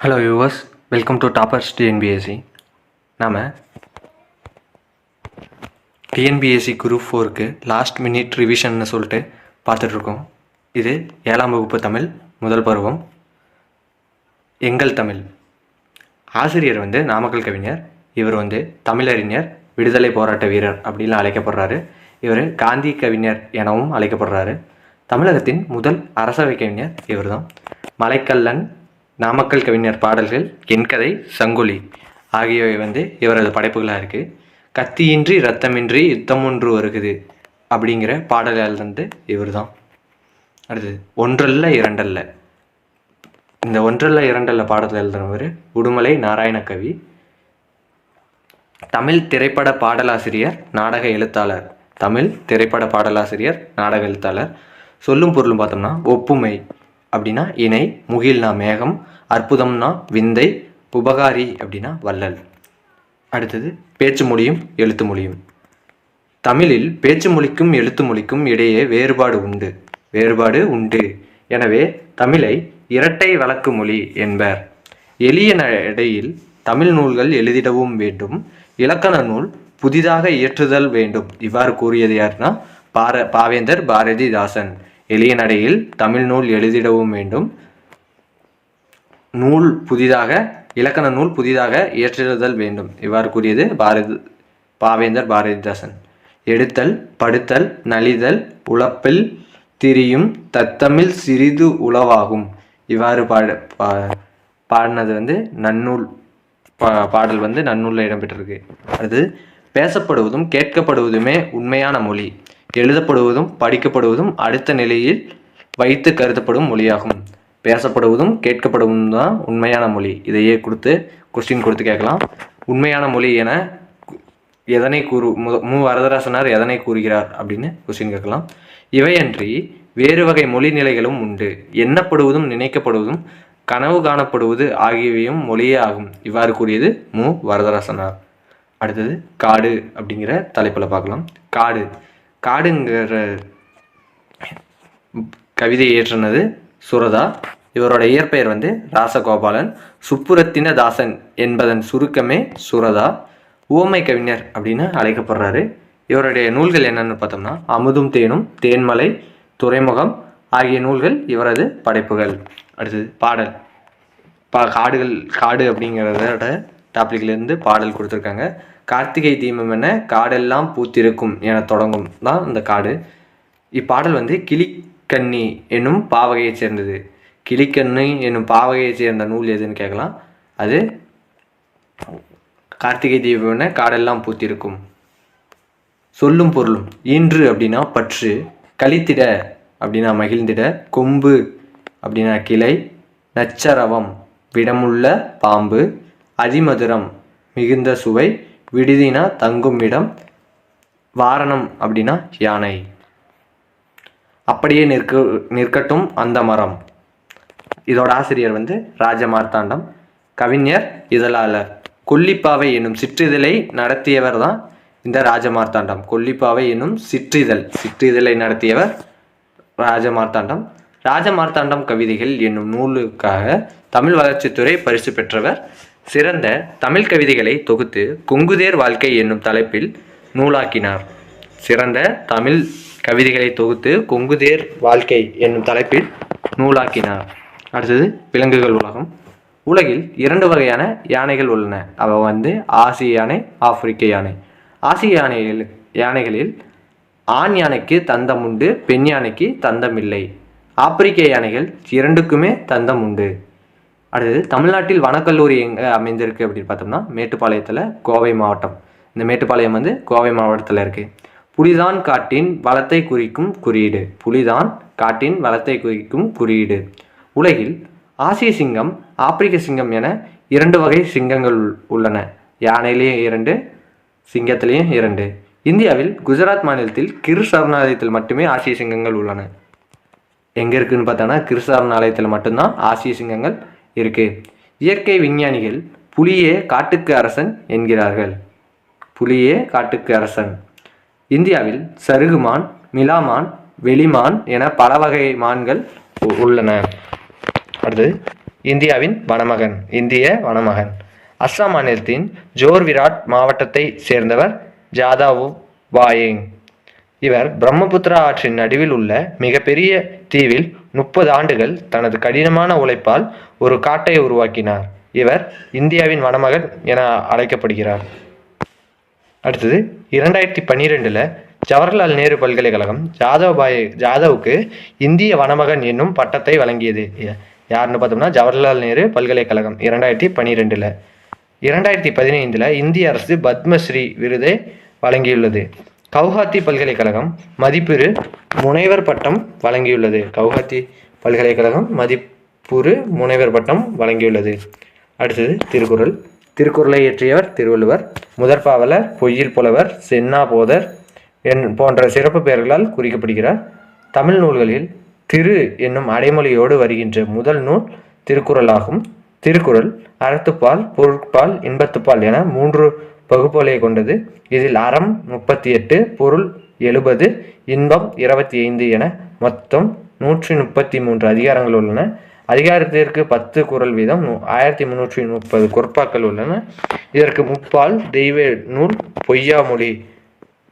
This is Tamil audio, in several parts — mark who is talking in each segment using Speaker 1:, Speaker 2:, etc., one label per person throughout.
Speaker 1: Hello viewers, welcome to toppers TNPSC. நாம் டிஎன்பிஎஸ்சி குரூப் 4க்கு லாஸ்ட் மினிட் ரிவிஷன்னு சொல்லிட்டு பார்த்துட்ருக்கோம். இது 7ஆம் வகுப்பு தமிழ் முதல் பருவம். எங்கள் தமிழ் ஆசிரியர் நாமக்கல் கவிஞர். இவர் தமிழறிஞர், விடுதலை போராட்ட வீரர் அப்படின்னு அழைக்கப்படுறாரு. இவர் காந்தி கவிஞர் எனவும் அழைக்கப்படுறாரு. தமிழகத்தின் முதல் அரசவை கவிஞர் இவர் தான். மலைக்கல்லன், நாமக்கல் கவிஞர் பாடல்கள், என் கதை, சங்கொலி ஆகியவை இவரது படைப்புகளாக இருக்குது. கத்தியின்றி இரத்தமின்றி யுத்தம் ஒன்று வருகுது அப்படிங்கிற பாடல்கள் இவர் தான். அடுத்தது ஒன்றல்ல இரண்டல்ல. இந்த ஒன்றல்ல இரண்டல்ல பாடல்கள் எழுதுனவர் உடுமலை நாராயணகவி. தமிழ் திரைப்பட பாடலாசிரியர், நாடக எழுத்தாளர். தமிழ் திரைப்பட பாடலாசிரியர், நாடக எழுத்தாளர். சொல்லும் பொருளும் பார்த்தோம்னா ஒப்புமை அப்படின்னா இணை, முகில்னா மேகம், அற்புதம்னா விந்தை, உபகாரி அப்படின்னா வள்ளல். அடுத்தது பேச்சு மொழியும் எழுத்து மொழியும். தமிழில் பேச்சு மொழிக்கும் எழுத்து மொழிக்கும் இடையே வேறுபாடு உண்டு. எனவே தமிழை இரட்டை வழக்கு மொழி என்பர். எளிய நடையில் தமிழ் நூல்கள் எழுதிடவும் வேண்டும், இலக்கண நூல் புதிதாக இயற்றுதல் வேண்டும். இவ்வாறு கூறியது யாருன்னா பாவேந்தர் பாரதிதாசன். எளிய நடையில் தமிழ் நூல் எழுதிடவும் வேண்டும், இலக்கண நூல் புதிதாக இயற்றுதல் வேண்டும். இவ்வாறு கூறியது பாவேந்தர் பாரதிதாசன். எடுத்தல், படுத்தல், நலிதல், உழப்பில் திரியும் தத்தமிழ் சிறிது உளவாகும். இவ்வாறு பாடினது நன்னூல் பாடல் நன்னூலில் இடம்பெற்றிருக்கு. அது பேசப்படுவதும் கேட்கப்படுவதுமே உண்மையான மொழி, எழுதப்படுவதும் படிக்கப்படுவதும் அடுத்த நிலையில் வைத்து கருதப்படும் மொழியாகும். பேசப்படுவதும் கேட்கப்படுவதும் தான் உண்மையான மொழி. இதையே கொஸ்டின் கொடுத்து கேட்கலாம். உண்மையான மொழி என எதனை வரதராசனார் எதனை கூறுகிறார் அப்படின்னு கொஸ்டின் கேட்கலாம். இவையன்றி வேறு வகை மொழி நிலைகளும் உண்டு. எண்ணப்படுவதும் நினைக்கப்படுவதும் கனவு காணப்படுவது ஆகியவையும் மொழியே ஆகும். இவ்வாறு கூறியது வரதராசனார். அடுத்தது காடு அப்படிங்கிற தலைப்பில் பார்க்கலாம். காடுங்கிற கவிதை இயற்றினது சுரதா. இவரோட இயற்பெயர் ராசகோபாலன். சுப்புரத்தின தாசன் என்பதன் சுருக்கமே சுரதா. உவமை கவிஞர் அப்படின்னு அழைக்கப்படுறாரு. இவருடைய நூல்கள் என்னென்னு பார்த்தோம்னா அமுதும் தேனும், தேன்மலை, துறைமுகம் ஆகிய நூல்கள் இவரது படைப்புகள். அடுத்தது பாடல். காடு அப்படிங்கிறதோட டாபிக்லேருந்து பாடல் கொடுத்துருக்காங்க. கார்த்திகை தீபம் என காடெல்லாம் பூத்திருக்கும் என தொடங்கும் தான் இந்த காடு. இப்பாடல் கிளிக்கண்ணி என்னும் பாவகையைச் சேர்ந்தது. கிளிக்கண்ணி என்னும் பாவகையைச் சேர்ந்த நூல் எதுன்னு கேட்கலாம். அது கார்த்திகை தீபம் என காடெல்லாம் பூத்திருக்கும். சொல்லும் பொருளும். ஈன்று அப்படின்னா பற்று, கழித்திட அப்படின்னா மகிழ்ந்திட, கொம்பு அப்படின்னா கிளை, நச்சரவம் விடமுள்ள பாம்பு, அதிமதுரம் மிகுந்த சுவை, விடுதினா தங்கும் இடம், வாரணம் அப்படின்னா யானை. அப்படியே நிற்கட்டும் அந்த மரம். இதோட ஆசிரியர் ராஜமார்த்தாண்டம். கவிஞர், இதழாளர். கொல்லிப்பாவை என்னும் சிற்றிதழை நடத்தியவர் தான் இந்த ராஜமார்த்தாண்டம். கொல்லிப்பாவை என்னும் சிற்றிதழை நடத்தியவர் ராஜமார்த்தாண்டம். ராஜமார்த்தாண்டம் கவிதைகள் என்னும் நூலுக்காக தமிழ் வளர்ச்சித்துறை பரிசு பெற்றவர். சிறந்த தமிழ் கவிதைகளை தொகுத்து கொங்குதேர் வாழ்க்கை என்னும் தலைப்பில் நூலாக்கினார். சிறந்த தமிழ் கவிதைகளை தொகுத்து கொங்குதேர் வாழ்க்கை என்னும் தலைப்பில் நூலாக்கினார். அடுத்தது விலங்குகள் உலகம். உலகில் 2 வகையான யானைகள் உள்ளன. அவை ஆசிய யானை, ஆப்பிரிக்க யானை. ஆசிய யானைகளில் ஆண் யானைக்கு தந்தம் உண்டு, பெண் யானைக்கு தந்தம் இல்லை. ஆப்பிரிக்க யானைகள் 2க்குமே தந்தம் உண்டு. அடுத்தது தமிழ்நாட்டில் வனக்கல்லூரி எங்கே அமைந்திருக்கு அப்படின்னு பார்த்தோம்னா மேட்டுப்பாளையத்தில், கோவை மாவட்டம். இந்த மேட்டுப்பாளையம் கோவை மாவட்டத்தில் இருக்குது. புலிதான் காட்டின் வளத்தை குறிக்கும் குறியீடு. புலிதான் காட்டின் வளத்தை குறிக்கும் குறியீடு. உலகில் ஆசிய சிங்கம், ஆப்பிரிக்க சிங்கம் என 2 வகை சிங்கங்கள் உள்ளன. யானையிலேயும் 2, சிங்கத்திலேயும் 2. இந்தியாவில் குஜராத் மாநிலத்தில் கிர் சரணாலயத்தில் மட்டுமே ஆசிய சிங்கங்கள் உள்ளன. எங்கே இருக்குதுன்னு பார்த்தோன்னா கிர் சரணாலயத்தில் மட்டும்தான் ஆசிய சிங்கங்கள் இருக்குது. இயற்கை விஞ்ஞானிகள் புலியே காட்டுக்கு அரசன் என்கிறார்கள். புலியே காட்டுக்கு அரசன். இந்தியாவில் சருகுமான், மிலாமான், வெளிமான் என பல வகை மான்கள் உள்ளன. அடுத்தது இந்திய வனமகன். அஸ்ஸாம் மாநிலத்தின் ஜோர்விராட் மாவட்டத்தை சேர்ந்தவர் ஜாதாவ் பாயேங். இவர் பிரம்மபுத்திரா ஆற்றின் நடுவில் உள்ள மிகப்பெரிய தீவில் 30 ஆண்டுகள் தனது கடினமான உழைப்பால் ஒரு காட்டை உருவாக்கினார். இவர் இந்தியாவின் வனமகன் என அழைக்கப்படுகிறார். அடுத்தது 2012 ஜவஹர்லால் நேரு பல்கலைக்கழகம் ஜாதவுக்கு இந்திய வனமகன் என்னும் பட்டத்தை வழங்கியது. யாருன்னு பார்த்தோம்னா ஜவஹர்லால் நேரு பல்கலைக்கழகம் 2012. 2015 இந்திய அரசு பத்மஸ்ரீ விருதை வழங்கியுள்ளது. கவுஹாத்தி பல்கலைக்கழகம் மதிப்புறு முனைவர் பட்டம் வழங்கியுள்ளது. அடுத்தது திருக்குறளை இயற்றியவர் திருவள்ளுவர். முதற்பாவலர், பொய்யில் புலவர், சென்னா போதர் போன்ற சிறப்பு பெயர்களால் குறிக்கப்படுகிறார். தமிழ் நூல்களில் திரு என்னும் அடைமொழியோடு வருகின்ற முதல் நூல் திருக்குறளாகும். திருக்குறள் அறத்துப்பால், பொருட்பால், இன்பத்துப்பால் என 3 பகுப்புகளை கொண்டது. இதில் அறம் 38, பொருள் 70, இன்பம் 25 என மொத்தம் 133 அதிகாரங்கள் உள்ளன. அதிகாரத்திற்கு 10 குறள் வீதம் 1330 குறட்பாக்கள் உள்ளன. இதற்கு முப்பால், தெய்வ நூல், பொய்யாமொழி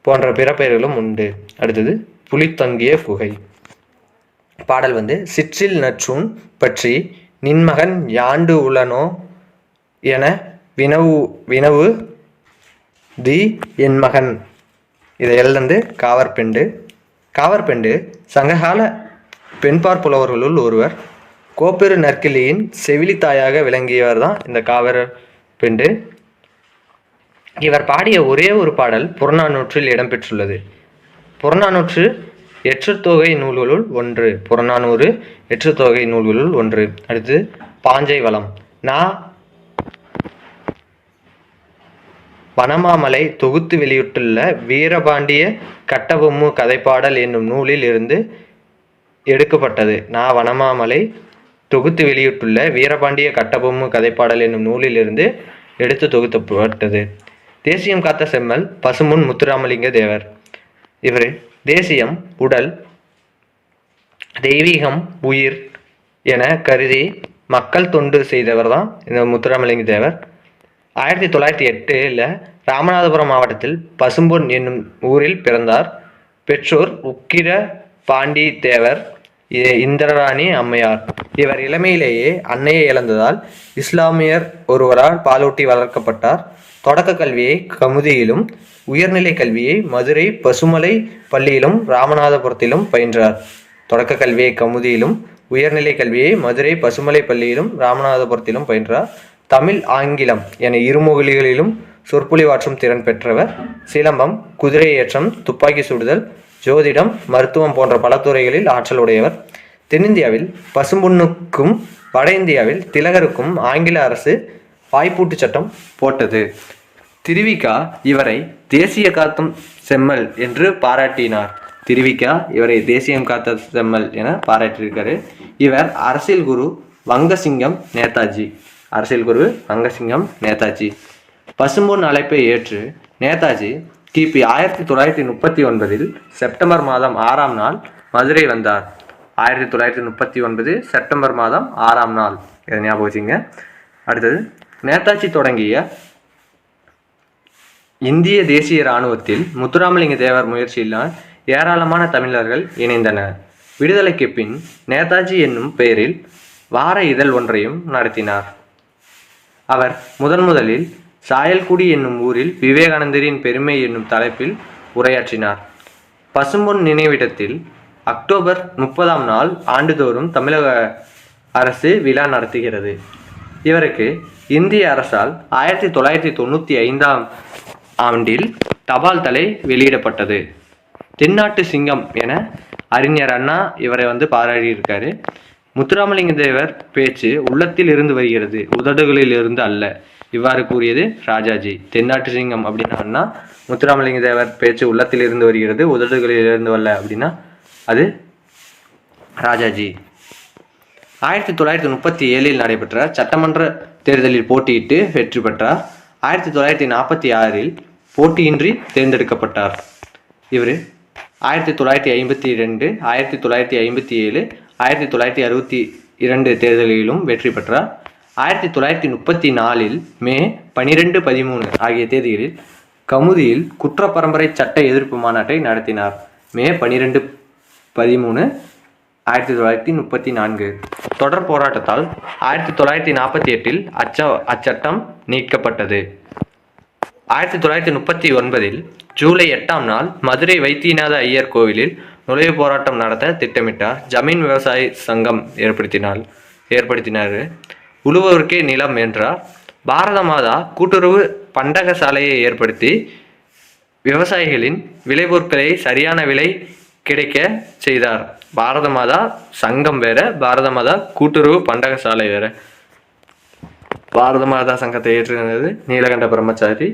Speaker 1: போன்ற பிற பெயர்களும் உண்டு. அடுத்தது புலித்தங்கிய குகை. பாடல் சிற்றில் நற்றூன் பற்றி நின்மகன் யாண்டு உளனோ என வினவு தி என் மகன். இதை எழுந்து காவற்பெண்டு சங்ககால பெண்பார் புலவர்களுள் ஒருவர். கோப்பெரு நற்கிள்ளியின் செவிலித்தாயாக விளங்கியவர் தான் இந்த காவற்பெண்டு. இவர் பாடிய ஒரே ஒரு பாடல் புறநானூற்றில் இடம்பெற்றுள்ளது. புறநானூற்று எற்றுத்தொகை நூல்களுள் ஒன்று. அடுத்து பாஞ்சை வளம். வனமாமலை தொகுத்து வெளியிட்டுள்ள வீரபாண்டிய கட்டபொம்மு கதைப்பாடல் என்னும் நூலில் இருந்து எடுக்கப்பட்டது. வனமாமலை தொகுத்து வெளியிட்டுள்ள வீரபாண்டிய கட்டபொம்மு கதைப்பாடல் என்னும் நூலில் இருந்து எடுத்து தொகுக்கப்பட்டது. தேசியம் காத்த செம்மல் பசும்பொன் முத்துராமலிங்க தேவர். இவர் தேசியம் உடல், தெய்வீகம் உயிர் என கருதி மக்கள் தொண்டு செய்தவர் தான் இந்த முத்துராமலிங்க தேவர். 1908 ராமநாதபுரம் மாவட்டத்தில் பசும்பொன் என்னும் ஊரில் பிறந்தார். பெற்றோர் உக்கிர பாண்டி தேவர், இந்திராணி அம்மையார். இவர் இளமையிலேயே அன்னையை இழந்ததால் இஸ்லாமியர் ஒருவரால் பாலூட்டி வளர்க்கப்பட்டார். தொடக்க கல்வியை கமுதியிலும், உயர்நிலை கல்வியை மதுரை பசுமலை பள்ளியிலும் ராமநாதபுரத்திலும் பயின்றார். தொடக்க கல்வியை கமுதியிலும், உயர்நிலை கல்வியை மதுரை பசுமலை பள்ளியிலும் ராமநாதபுரத்திலும் பயின்றார். தமிழ், ஆங்கிலம் என இருமொழிகளிலும் சொற்பொழிவாற்றும் திறன் பெற்றவர். சிலம்பம், குதிரை ஏற்றம், துப்பாக்கி சுடுதல், ஜோதிடம், மருத்துவம் போன்ற பல துறைகளில் ஆற்றல் உடையவர். தென்னிந்தியாவில் பசும்பொன்னுக்கும் வட இந்தியாவில் திலகருக்கும் ஆங்கில அரசு வாய்ப்பூட்டு சட்டம் போட்டது. திருவிக்கா இவரை தேசிய காத்தும் செம்மல் என்று பாராட்டினார். இவரை தேசியம் காத்த செம்மல் என பாராட்டியிருக்காரு. இவர் அரசியல் குரு வங்கசிங்கம் நேதாஜி. பசும்பொன் அழைப்பை ஏற்று நேதாஜி கிபி 1939 செப்டம்பர் மாதம் 6ஆம் நாள் மதுரை வந்தார். 1939 செப்டம்பர் மாதம் 6ஆம் நாள், இதை ஞாபகம் வச்சுங்க. அடுத்தது நேதாஜி தொடங்கிய இந்திய தேசிய இராணுவத்தில் முத்துராமலிங்க தேவர் முயற்சியினால் ஏராளமான தமிழர்கள் இணைந்தனர். விடுதலைக்கு பின் நேதாஜி என்னும் பெயரில் வார இதழ் ஒன்றையும் நடத்தினார். அவர் முதலில் சாயல்குடி என்னும் ஊரில் விவேகானந்தரின் பெருமை என்னும் தலைப்பில் உரையாற்றினார். பசும்பொன் நினைவிடத்தில் அக்டோபர் 30ஆம் நாள் ஆண்டுதோறும் தமிழக அரசு விழா நடத்துகிறது. இவருக்கு இந்திய அரசால் 1995ஆம் ஆண்டில் தபால் தலை வெளியிடப்பட்டது. தென்னாட்டு சிங்கம் என அறிஞர் அண்ணா இவரை பாராட்டியிருக்காரு. முத்துராமலிங்க தேவர் பேச்சு உள்ளத்தில் இருந்து வருகிறது, உதடுகளில் இருந்து அல்ல, இவ்வாறு கூறியது ராஜாஜி. தென்னாட்டு சிங்கம் அப்படின்னா முத்துராமலிங்க தேவர் பேச்சு உள்ளத்தில் இருந்து வருகிறது, உதடுகளில் இருந்து வரல அப்படின்னா அது ராஜாஜி. 1937 நடைபெற்ற சட்டமன்ற தேர்தலில் போட்டியிட்டு வெற்றி பெற்றார். 1946 போட்டியின்றி தேர்ந்தெடுக்கப்பட்டார். இவர் 1952, 1957, 2 தேர்தலிலும் வெற்றி பெற்றார். 1934 மே 12, 13 ஆகிய தேதிகளில் கமுதியில் குற்றப்பரம்பரை சட்ட எதிர்ப்பு மாநாட்டை நடத்தினார். மே 12, 13, 1934. தொடர் போராட்டத்தால் 1948 அச்சட்டம் நீக்கப்பட்டது. 1939 ஜூலை 8ஆம் நாள் மதுரை வைத்தியநாத ஐயர் கோவிலில் நுழைவு போராட்டம் நடத்த திட்டமிட்டார். ஜமீன் விவசாய சங்கம் ஏற்படுத்தினார். உழுவோருக்கே நிலம் என்றார். பாரத மாதா கூட்டுறவு பண்டக சாலையை ஏற்படுத்தி விவசாயிகளின் விளைபொருட்களை சரியான விலை கிடைக்க செய்தார். பாரத மாதா சங்கம் வேற, பாரத மாதா கூட்டுறவு பண்டக சாலை வேற. பாரத மாதா சங்கத்தை ஏற்றினது நீலகண்ட பிரம்மச்சாரி.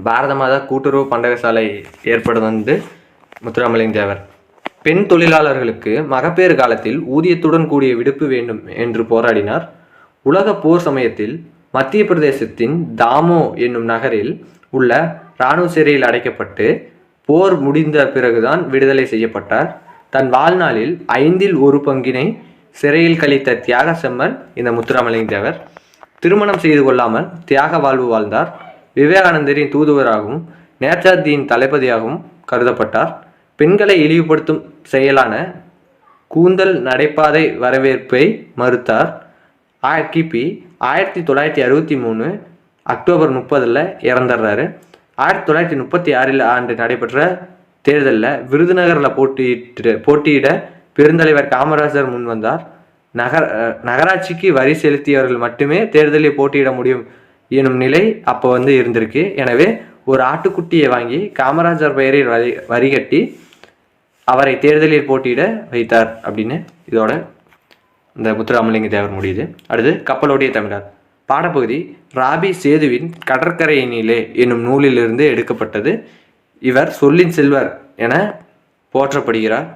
Speaker 1: பாரத மாதா கூட்டுறவு பண்டக சாலை ஏற்படுவது முத்துராமலிங்க தேவர். பெண் தொழிலாளர்களுக்கு மகப்பேறு காலத்தில் ஊதியத்துடன் கூடிய விடுப்பு வேண்டும் என்று போராடினார். உலக போர் சமயத்தில் மத்திய பிரதேசத்தின் தாமோ என்னும் நகரில் உள்ள இராணுவ சிறையில் அடைக்கப்பட்டு போர் முடிந்த பிறகுதான் விடுதலை செய்யப்பட்டார். தன் வாழ்நாளில் 1/5 சிறையில் கழித்த தியாக செம்மல் இந்த முத்துராமலிங்க தேவர். திருமணம் செய்து கொள்ளாமல் தியாக வாழ்வு வாழ்ந்தார். விவேகானந்தரின் தூதுவராகவும் நேதாஜியின் தளபதியாகவும் கருதப்பட்டார். பெண்களை இழிவுபடுத்தும் செயலான கூந்தல் நடைபாதை வரவேற்பை மறுத்தார். கிபி 1963 அக்டோபர் 30 இறந்துடுறாரு. 1936 ஆண்டு நடைபெற்ற தேர்தலில் விருதுநகரில் போட்டியிட பெருந்தலைவர் காமராஜர் முன்வந்தார். நகராட்சிக்கு வரி செலுத்தியவர்கள் மட்டுமே தேர்தலில் போட்டியிட முடியும் எனும் நிலை அப்போ இருந்திருக்கு. எனவே ஒரு ஆட்டுக்குட்டியை வாங்கி காமராஜர் பெயரில் வரி கட்டி அவரை தேர்தலில் போட்டியிட வைத்தார் அப்படின்னு இதோட இந்த முத்துராமலிங்க தேவர் முடியுது. அடுத்து கப்பலோடிய தமிழர் பாடப்பகுதி ராபி சேதுவின் கடற்கரையினிலே என்னும் நூலிலிருந்து எடுக்கப்பட்டது. இவர் சொல்லின் செல்வர் என போற்றப்படுகிறார்.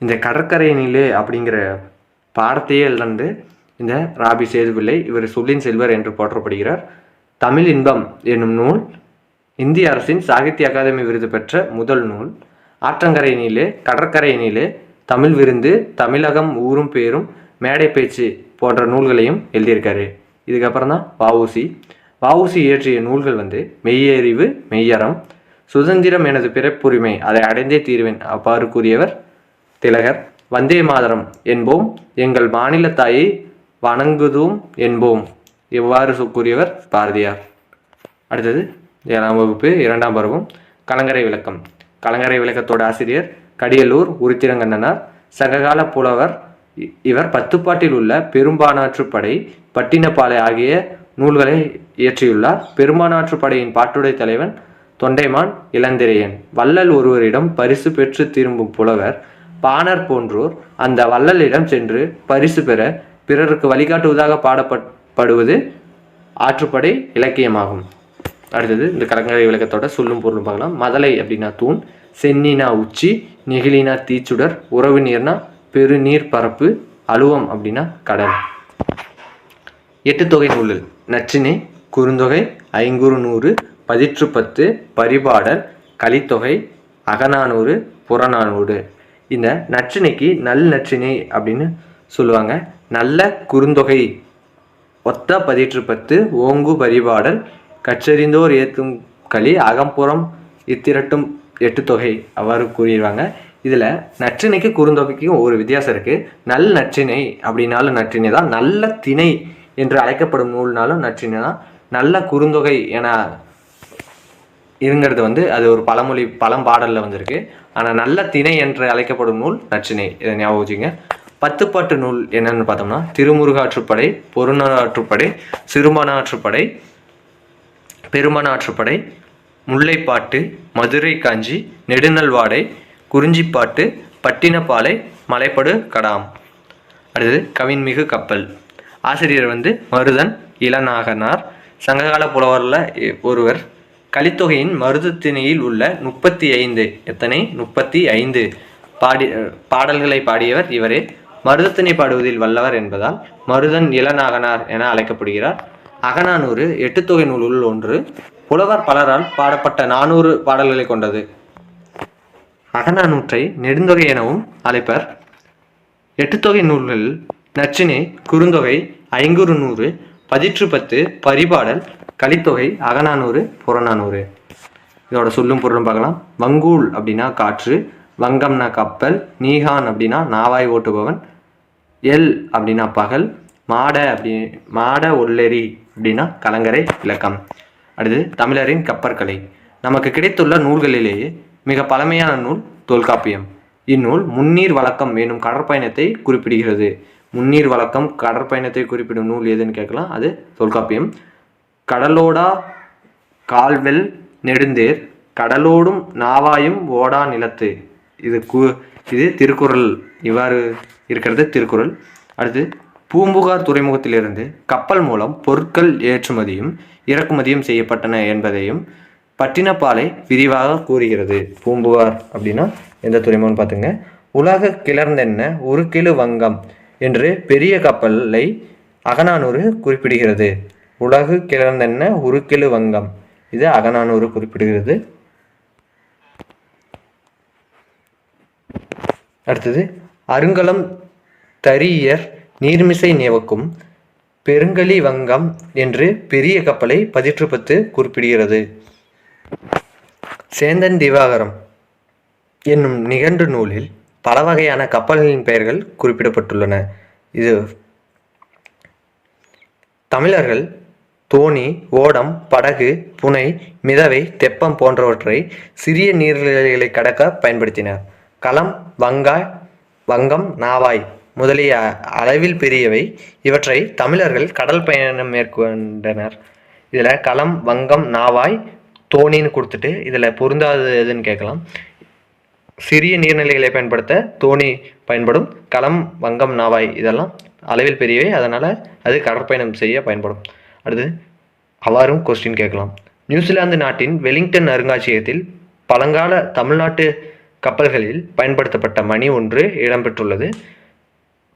Speaker 1: இந்த கடற்கரையினிலே அப்படிங்கிற பாடத்தையே எழுந்து இந்த ராபி சேதுபிள்ளை இவர் சொல்லின் செல்வர் என்று போற்றப்படுகிறார். தமிழ் இன்பம் என்னும் நூல் இந்திய அரசின் சாகித்ய அகாதமி விருது பெற்ற முதல் நூல். ஆற்றங்கரையினிலே கடற்கரையினிலே தமிழ் விருந்து, தமிழகம் ஊரும் பேரும், மேடை பேச்சு போன்ற நூல்களையும் எழுதியிருக்காரு. இதுக்கப்புறம் தான் வஉசி இயற்றிய நூல்கள் மெய்யறிவு, மெய்யறம், சுதந்திரம் எனது பிறப்புரிமை, அதை அடைந்தே தீர்வேன் அவ்வாறு கூறியவர் திலகர். வந்தே மாதரம் என்போம், எங்கள் மாநில தாயை வணங்குதும் என்போம் எவ்வாறு கூறியவர் பாரதியார். அடுத்தது 7ஆம் வகுப்பு 2ஆம் பருவம் கலங்கரை விளக்கம். கலங்கரை விளக்கத்தோட ஆசிரியர் கடியலூர் உருத்திரங்கண்ணனார். சங்ககால புலவர் இவர் 10 பாட்டில் உள்ள பெரும்பானாற்றுப்படை, பட்டினப்பாலை ஆகிய நூல்களை இயற்றியுள்ளார். பெரும்பானாற்றுப்படையின் பாட்டுடை தலைவன் தொண்டைமான் இளந்திரையன். வள்ளல் ஒருவரிடம் பரிசு பெற்று திரும்பும் புலவர் பாணர் போன்றோர் அந்த வள்ளலிடம் சென்று பரிசு பெற பிறருக்கு வழிகாட்டுவதாக பாடப்படுவது ஆற்றுப்படை இலக்கியமாகும். அடுத்தது இந்த கலங்கரை விளக்கத்தோட சொல்லும் பொருளும் பார்க்கலாம். மதலை அப்படின்னா தூண், சென்னினா உச்சி, நெகிழினா தீச்சுடர், உறவு நீர்னா பெருநீர் பரப்பு, அலுவம் அப்படின்னா கடல். 8 தொகை நூல்கள் நற்றிணை, குறுந்தொகை, ஐங்குறு நூறு, பதிற்று 10, பரிபாடல், கலித்தொகை, அகநானூறு, புறநானூறு. இந்த நற்றிணைக்கு நல் நற்றிணை அப்படின்னு சொல்லுவாங்க. நல்ல குறுந்தொகை, ஒத்த பதிற்று 10, ஓங்கு பரிபாடல், கற்றறிந்தோர் ஏத்தும் களி, அகம்புறம் இத்திரட்டும் 8 தொகை அவ்வாறு கூறிடுவாங்க. இதில் நற்றிணைக்கு குறுந்தொகைக்கும் ஒரு வித்தியாசம் இருக்குது. நல் நற்றிணை அப்படின்னாலும் நற்றிணை தான், நல்ல திணை என்று அழைக்கப்படும் நூல்னாலும் நற்றிணை தான். நல்ல குறுந்தொகை என இருங்கிறது அது ஒரு பழம்பாடலில் வந்திருக்கு. ஆனால் நல்ல திணை என்று அழைக்கப்படும் நூல் நற்றிணை, இதை ஞாபகம் வச்சுங்க. 10 பாட்டு நூல் என்னென்னு பார்த்தோம்னா திருமுருகாற்றுப்படை, பொருணராற்றுப்படை, சிறுமனாற்றுப்படை, பெருமனாற்றுப்படை, முல்லைப்பாட்டு, மதுரை காஞ்சி, நெடுநல்வாடை, குறிஞ்சிப்பாட்டு, பட்டினப்பாலை, மலைப்படு கடாம். அடுத்தது கவின்மிகு கப்பல். ஆசிரியர் மருதன் இளநாகனார். சங்ககால புலவரில் ஒருவர். கலித்தொகையின் மருதத்திணையில் உள்ள 35 பாடல்களை பாடியவர் இவரே. மருதத்திணை பாடுவதில் வல்லவர் என்பதால் மருதன் இளநாகனார் என அழைக்கப்படுகிறார். அகநானூறு 8 தொகை நூலுள் ஒன்று. புலவர் பலரால் பாடப்பட்ட 400 பாடல்களை கொண்டது. அகநானூற்றை நெடுந்தொகை எனவும் அழைப்பர். எட்டுத்தொகை நூல்கள் நற்றிணை, குறுந்தொகை, ஐங்குறுநூறு, பதிற்று10, பரிபாடல், கலித்தொகை, அகநானூறு, புறநானூறு. இதோட சொல்லும் பொருளும் பார்க்கலாம். வங்கூல் அப்படின்னா காற்று, வங்கம்னா கப்பல், நீகான் அப்படின்னா நாவாய் ஓட்டுபவன், எல் அப்படின்னா பகல், மாட ஒல்லெறி அப்படின்னா கலங்கரை விளக்கம். அடுத்து தமிழரின் கப்பற்கலை. நமக்கு கிடைத்துள்ள நூல்களிலேயே மிக பழமையான நூல் தொல்காப்பியம். இந்நூல் முன்னீர் வழக்கம் என்னும் கடற்பயணத்தை குறிப்பிடுகிறது. முன்னீர் வழக்கம் கடற்பயணத்தை குறிப்பிடும் நூல் எதுன்னு கேட்கலாம். அது தொல்காப்பியம். கடலோடா கால்வெல் நெடுந்தேர், கடலோடும் நாவாயும் ஓடா நிலத்து. இது திருக்குறள். இவ்வாறு இருக்கிறது திருக்குறள். அடுத்து பூம்புகார் துறைமுகத்திலிருந்து கப்பல் மூலம் பொருட்கள் ஏற்றுமதியும் இறக்குமதியும் செய்யப்பட்டன என்பதையும் பட்டினப்பாலை விரிவாக கூறுகிறது. பூம்புகார் அப்படின்னா எந்த துறைமுகம்னு பார்த்துங்க. உலக கிளர்ந்தென்ன ஒரு கிலு வங்கம் என்று பெரிய கப்பலை அகநானூறு குறிப்பிடுகிறது. உலகு கிளர்ந்தென்ன ஒரு கிலு வங்கம், இது அகநானூறு குறிப்பிடுகிறது. அடுத்தது அருங்கலம் தரியர் நீர்மிசை நியவக்கும் பெருங்கலி வங்கம் என்று பெரிய கப்பலை பதிற்று10 குறிப்பிடுகிறது. சேந்தன் திவாகரம் என்னும் நிகண்டு நூலில் பல வகையான கப்பல்களின் பெயர்கள் குறிப்பிடப்பட்டுள்ளன. இது தமிழர்கள் தோணி, ஓடம், படகு, புனை, மிதவை, தெப்பம் போன்றவற்றை சிறிய நீர்நிலைகளை கடக்க பயன்படுத்தினர். களம், வங்கம், நாவாய் முதலிய அளவில் பெரியவை. இவற்றை தமிழர்கள் கடல் பயணம் மேற்கொண்டனர். இதில் களம், வங்கம், நாவாய், தோணின்னு கொடுத்துட்டு இதில் பொருந்தாது எதுன்னு கேட்கலாம். சிறிய நீர்நிலைகளை பயன்படுத்த தோணி பயன்படும். களம், வங்கம், நாவாய் இதெல்லாம் அளவில் பெரியவை, அதனால் அது கடற்பயணம் செய்ய பயன்படும். அடுத்து அவ்வாறும் கொஸ்டின் கேட்கலாம். நியூசிலாந்து நாட்டின் வெலிங்டன் அருங்காட்சியகத்தில் பழங்கால தமிழ்நாட்டு கப்பல்களில் பயன்படுத்தப்பட்ட மணி ஒன்று இடம்பெற்றுள்ளது.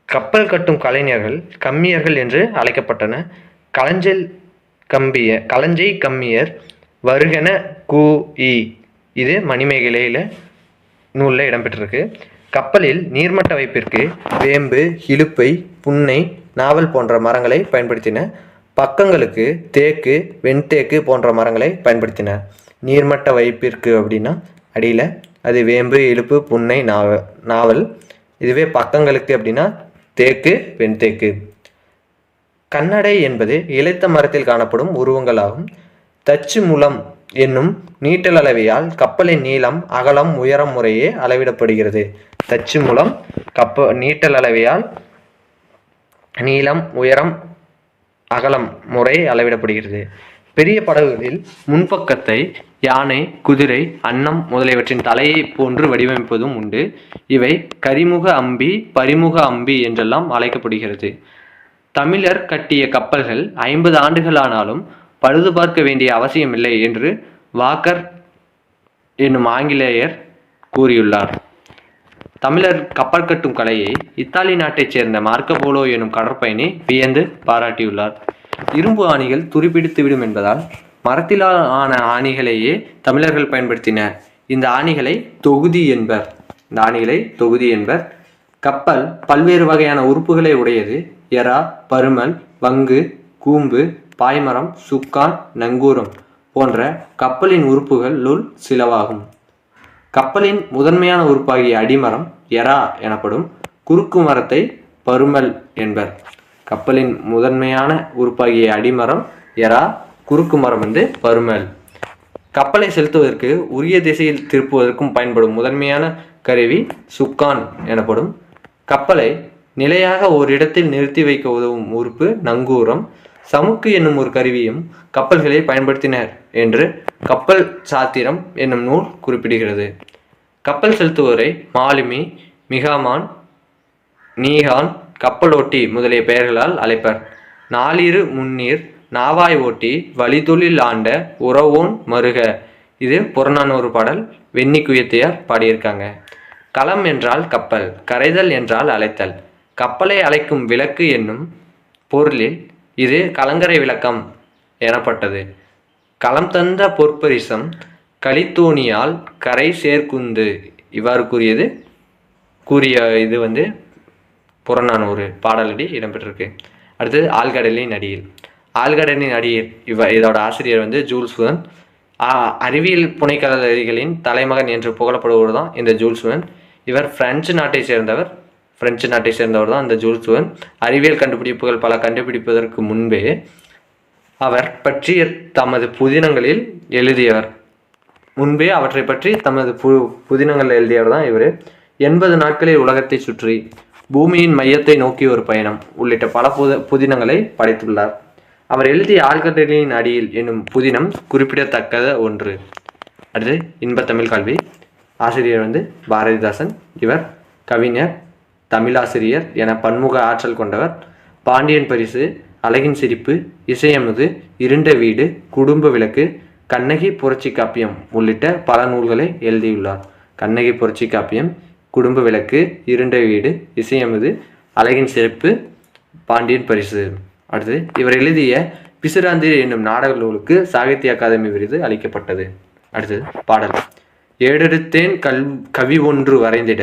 Speaker 1: கப்பல் கட்டும் கலைஞர்கள் கம்மியர்கள் என்று அழைக்கப்பட்டன. களஞ்சை கம்மியர் வருகென கூஇ, இது மணிமேகலையில் நூலில் இடம்பெற்றிருக்கு. கப்பலில் நீர்மட்ட வைப்பிற்கு வேம்பு, இலுப்பை, புன்னை, நாவல் போன்ற மரங்களை பயன்படுத்தின. பக்கங்களுக்கு தேக்கு, வெண்தேக்கு போன்ற மரங்களை பயன்படுத்தின. நீர்மட்ட வைப்பிற்கு அப்படின்னா அடியில் அது வேம்பு, இலுப்பு, புன்னை, நாவல். இதுவே பக்கங்களுக்கு அப்படின்னா தேக்கு, வெண்தேக்கு. கண்ணடை என்பது இளைத்த மரத்தில் காணப்படும் உருவங்கள் ஆகும். தச்சு முலம் என்னும் நீட்டல் அளவையால் கப்பலின் நீளம், அகலம், உயரம் முறையே அளவிடப்படுகிறது. தச்சு மூலம் நீட்டல் அளவையால் நீளம், உயரம், அகலம் முறை அளவிடப்படுகிறது. பெரிய படகுகளில் முன்பக்கத்தை யானை, குதிரை, அன்னம் முதலியவற்றின் தலையை போன்று வடிவமைப்பதும் உண்டு. இவை கரிமுக அம்பி, பரிமுக அம்பி என்றெல்லாம் அழைக்கப்படுகிறது. தமிழர் கட்டிய கப்பல்கள் 50 ஆண்டுகளானாலும் பழுது பார்க்க வேண்டிய அவசியமில்லை என்று வாக்கர் என்னும் ஆங்கிலேயர் கூறியுள்ளார். தமிழர் கப்பல் கட்டும் கலையை இத்தாலி நாட்டைச் சேர்ந்த மார்க்கோ போலோ எனும் கடற்பயணி வியந்து பாராட்டியுள்ளார். இரும்பு ஆணிகள் துருப்பிடித்துவிடும் என்பதால் மரத்திலான ஆணிகளையே தமிழர்கள் பயன்படுத்தினர். இந்த ஆணிகளை தொகுதி என்பர். கப்பல் பல்வேறு வகையான உறுப்புகளை உடையது. எறா, பருமல், வங்கு, கூம்பு, பாய்மரம், சுக்கான், நங்கூரம் போன்ற கப்பலின் உறுப்புகளுள் சிலவாகும். கப்பலின் முதன்மையான உறுப்பாகிய அடிமரம் எறா எனப்படும். குறுக்கு மரத்தை பருமல் என்பர். கப்பலின் முதன்மையான உறுப்பாகிய அடிமரம் எறா, குறுக்கு மரம் பருமல். கப்பலை செலுத்துவதற்கு உரிய திசையில் திருப்புவதற்கும் பயன்படும் முதன்மையான கருவி சுக்கான் எனப்படும். கப்பலை நிலையாக ஓரிடத்தில் நிறுத்தி வைக்க உதவும் உறுப்பு நங்கூரம். சமுக்கு என்னும் ஒரு கருவியும் கப்பல்களை பயன்படுத்தினர் என்று கப்பல் சாத்திரம் என்னும் நூல் குறிப்பிடுகிறது. கப்பல் செலுத்துவோரை மாலுமி, மிகாமான், நீகான், கப்பலோட்டி முதலிய பெயர்களால் அழைப்பர். நாளிரு முன்னீர், நாவாய் ஓட்டி, வழிதொழில் ஆண்ட உறவோன் மருக, இது புறநானூறு பாடல். வெண்ணிக்குயத்தையார் பாடியிருக்காங்க. களம் என்றால் கப்பல், கரைதல் என்றால் அழைத்தல். கப்பலை அழைக்கும் விளக்கு என்னும் பொருளில் இது கலங்கரை விளக்கம் எனப்பட்டது. களம் தந்த பொற்பரிசம் கலித்தோணியால் கரை சேர்க்குந்து, இவ்வாறு கூறிய இது புறநானூறு பாடலடி இடம்பெற்றிருக்கு. அடுத்தது ஆழ்கடலின் அடியில். ஆழ்கடலின் அடியில் இதோட ஆசிரியர் வந்து ஜூல்ஸ் வெர்ன். அறிவியல் புனைக்கதைகளின் தலைமகன் என்று புகழப்படுவர் தான் இந்த ஜூல்ஸ் வெர்ன். இவர் பிரெஞ்சு நாட்டை சேர்ந்தவர் தான் இந்த ஜூல்ஸ் வெர்ன். அறிவியல் கண்டுபிடிப்புகள் பல கண்டுபிடிப்பதற்கு முன்பே அவர் பற்றிய தமது புதினங்களில் எழுதியவர். அவற்றை பற்றி தமது புதினங்கள் எழுதியவர் தான் இவர். 80 நாட்களில் உலகத்தை சுற்றி, பூமியின் மையத்தை நோக்கி ஒரு பயணம் உள்ளிட்ட பல புதினங்களை படைத்துள்ளார். அவர் எழுதிய ஆழ்கடலின் அடியில் என்னும் புதினம் குறிப்பிடத்தக்க ஒன்று. அடுத்து இன்பத்தமிழ் கல்வி. ஆசிரியர் வந்து பாரதிதாசன். இவர் கவிஞர், தமிழாசிரியர் என பன்முக ஆற்றல் கொண்டவர். பாண்டியன் பரிசு, அழகின் சிரிப்பு, இசையமுது, இருண்ட வீடு, குடும்ப விளக்கு, கண்ணகி புரட்சி காப்பியம் உள்ளிட்ட பல நூல்களை எழுதியுள்ளார். கண்ணகி புரட்சி காப்பியம், குடும்ப விளக்கு, இருண்ட வீடு, இசையமுது, அழகின் சிரிப்பு, பாண்டியன் பரிசு. அடுத்து இவர் எழுதிய பிசிராந்தி என்னும் நாடக நூலுக்கு சாகித்ய அகாதமி விருது அளிக்கப்பட்டது. அடுத்தது பாடல். ஏடெடுத்தேன் கவி ஒன்று வரைந்திட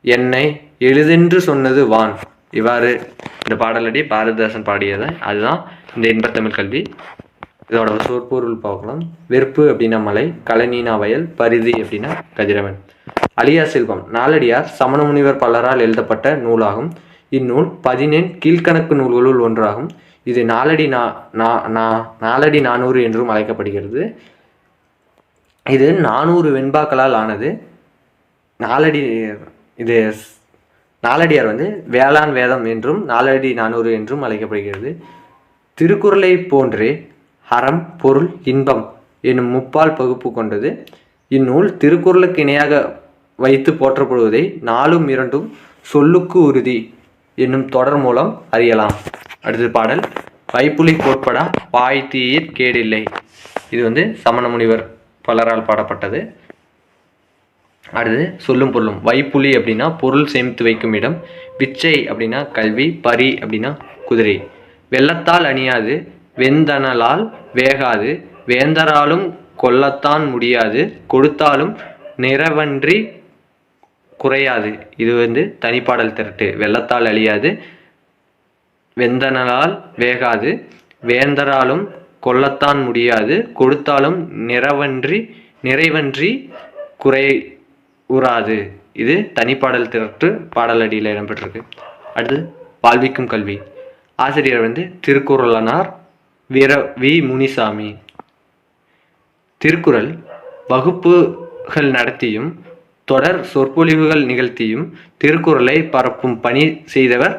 Speaker 1: என்னை எழுதென்று சொன்னது வான். இவ்வாறு இந்த பாடலடி பாரதிதாசன் பாடியது. அதுதான் இந்த இன்பத்தமிழ் கல்வி. இதோட சொற்பொருள் பார்க்கலாம். வெறுப்பு அப்படின்னா மலை, கலைநீனா வயல், பரிதி அப்படின்னா கதிரவன். அழியா செல்வம் நாலடியார் சமண முனிவர் பலரால் எழுதப்பட்ட நூலாகும். இந்நூல் 14 கீழ்கணக்கு நூல்களுள் ஒன்றாகும். இது நாலடி 400 என்றும் அழைக்கப்படுகிறது. இது 400 வெண்பாக்களால் ஆனது. நாலடியார் வந்து வேளாண் வேதம் என்றும் 400 என்றும் அழைக்கப்படுகிறது. திருக்குறளை போன்றே அறம், பொருள், இன்பம் என்னும் முப்பால் பகுப்பு கொண்டது. இந்நூல் திருக்குறளுக்கு இணையாக வைத்து போற்றப்படுவதை 4ம் 2ம் சொல்லுக்கு உறுதி என்னும் தொடர் மூலம் அறியலாம். அடுத்த பாடல். வைப்புலி கோட்படா பாய்த்தீர் கேடில்லை. இது வந்து சமண முனிவர் பலரால் பாடப்பட்டது. அடுத்து சொல்லும் பொருளும். வைப்புலி அப்படின்னா பொருள் சேமித்து வைக்கும் இடம். விச்சை அப்படின்னா கல்வி. பரி அப்படின்னா குதிரை. வெள்ளத்தால் அணியாது, வெந்தனலால் வேகாது, வேந்தராலும் கொல்லத்தான் முடியாது, கொடுத்தாலும் நிறவன்றி குறையாது. இது வந்து தனிப்பாடல் திரட்டு. வெள்ளத்தால் அழியாது, வெந்தனலால் வேகாது, வேந்தராலும் கொல்லத்தான் முடியாது, கொடுத்தாலும் நிறைவன்றி குறை உறாது. இது தனிப்பாடல் திரட்டு பாடலடியில் இடம்பெற்றிருக்கு. அடுத்து வாழ்விக்கும் கல்வி. ஆசிரியர் வந்து திருக்குறளனார் வி முனிசாமி. திருக்குறள் வகுப்புகள் நடத்தியும் தொடர் சொற்பொழிவுகள் நிகழ்த்தியும் திருக்குறளை பரப்பும் பணி செய்தவர்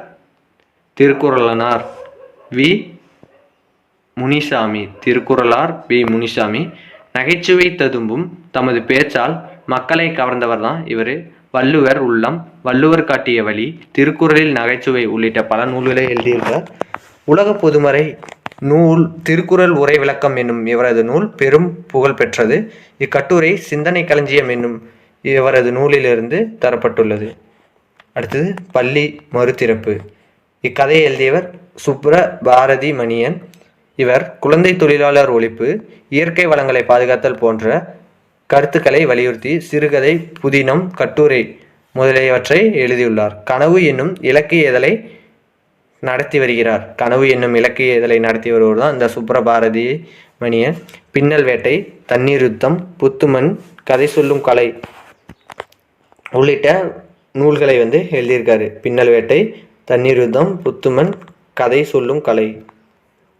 Speaker 1: திருக்குறளனார் வி முனிசாமி. திருக்குறளார் வி முனிசாமி. நகைச்சுவை ததும்பும் தமது பேச்சால் மக்களை கவர்ந்தவர் தான் இவர். வள்ளுவர் உள்ளம், வள்ளுவர் காட்டிய வழி, திருக்குறளில் நகைச்சுவை உள்ளிட்ட பல நூல்களை எழுதியிருக்கிறார். உலக பொதுமறை நூல் திருக்குறள் உரை விளக்கம் என்னும் இவரது நூல் பெரும் புகழ் பெற்றது. இக்கட்டுரை சிந்தனை களஞ்சியம் என்னும் இவரது நூலிலிருந்து தரப்பட்டுள்ளது. அடுத்தது பள்ளி மறுதிறப்பு. இக்கதையை எழுதியவர் சுப்ரபாரதி மணியன். இவர் குழந்தை தொழிலாளர் ஒழிப்பு, இயற்கை வளங்களை பாதுகாத்தல் போன்ற கருத்துக்களை வலியுறுத்தி சிறுகதை, புதினம், கட்டுரை முதலியவற்றை எழுதியுள்ளார். கனவு என்னும் இலக்கிய இதழை நடத்தி வருகிறார். நடத்தி வருவர் தான் இந்த சுப்ரபாரதி மணியன். பின்னல் வேட்டை, தண்ணீர் யுத்தம், புத்துமண், கதை சொல்லும் கலை உள்ளிட்ட நூல்களை வந்து எழுதியிருக்காரு. பின்னல் வேட்டை, தண்ணீர் யுத்தம், புத்துமண், கதை சொல்லும் கலை.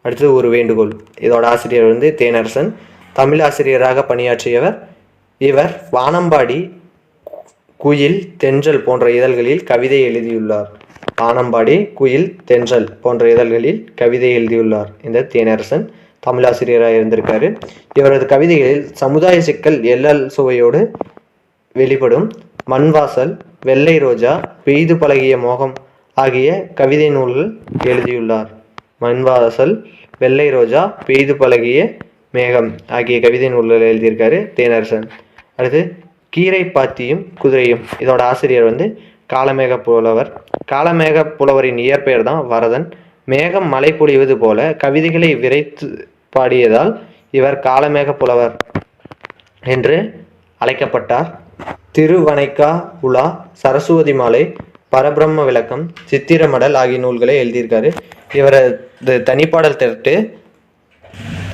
Speaker 1: அடுத்தது ஒரு வேண்டுகோள். இதோட ஆசிரியர் வந்து தேனரசன். தமிழ் ஆசிரியராக பணியாற்றியவர். இவர் வானம்பாடி, குயில், தென்றல் போன்ற இதழ்களில் கவிதை எழுதியுள்ளார். வானம்பாடி, குயில், தென்றல் போன்ற இதழ்களில் கவிதை எழுதியுள்ளார் இந்த தேனரசன். தமிழாசிரியராக இருந்திருக்காரு. இவரது கவிதைகளில் சமுதாய சிக்கல் எல்லல் சுவையோடு வெளிப்படும். மண்வாசல், வெள்ளை ரோஜா, பெய்து பழகிய மோகம் ஆகிய கவிதை நூல்கள் எழுதியுள்ளார். மண்வாசல், வெள்ளை ரோஜா, பெய்து பழகிய மேகம் ஆகிய கவிதை நூல்கள் எழுதியிருக்காரு தேனரசன். அடுத்து கீரை பாத்தியும் குதிரையும். இதோட ஆசிரியர் வந்து காலமேக புலவர். காலமேக புலவரின் இயற்பெயர் தான் வரதன். மேகம் மழை பொழிவது போல கவிதைகளை விரைத்து பாடியதால் இவர் காலமேக புலவர் என்று அழைக்கப்பட்டார். திருவனைக்கா உலா, சரஸ்வதி மாலை, பரபிரம்ம விளக்கம், சித்திரமடல் ஆகிய நூல்களை எழுதியிருக்காரு. இவரது தனிப்பாடல் திரட்டு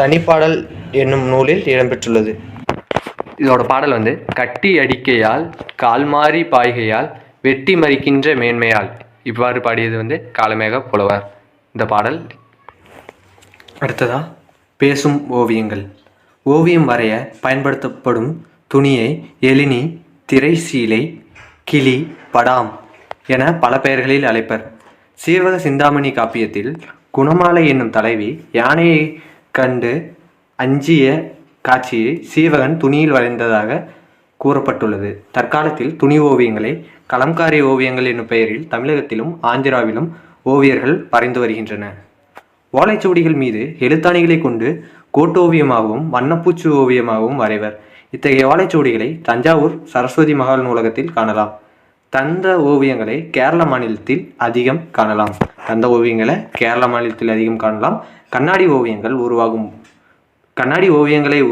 Speaker 1: தனிப்பாடல் என்னும் நூலில் இடம்பெற்றுள்ளது. இதோட பாடல் வந்து கட்டி அடிக்கையால் கால்மாறி பாய்கையால் வெட்டி மறிக்கின்ற மேன்மையால் இவ்வாறு பாடியது வந்து காளமேக புலவர். இந்த பாடல். அடுத்ததா பேசும் ஓவியங்கள். ஓவியம் வரைய பயன்படுத்தப்படும் துணியை எழினி, திரைசீலை, கிளி, படாம் என பல பெயர்களில் அழைப்பர். சீவக சிந்தாமணி காப்பியத்தில் குணமாலை என்னும் தலைவி யானையை கண்டு அஞ்சிய காட்சியை சீவகன் துணியில் வரைந்ததாக கூறப்பட்டுள்ளது. தற்காலத்தில் துணி ஓவியங்களை கலம்காரி ஓவியங்கள் என்னும் பெயரில் தமிழகத்திலும் ஆந்திராவிலும் ஓவியர்கள் வரைந்து வருகின்றனர். ஓலைச்சுவடிகள் மீது எழுத்தாணிகளை கொண்டு கோட்டோவியமாகவும் வண்ணப்பூச்சு ஓவியமாகவும் வரைவர். இத்தகைய ஓலைச்சுவடிகளை தஞ்சாவூர் சரஸ்வதி மகால் நூலகத்தில் காணலாம். தந்த ஓவியங்களை கேரள மாநிலத்தில் அதிகம் காணலாம். கண்ணாடி ஓவியங்களை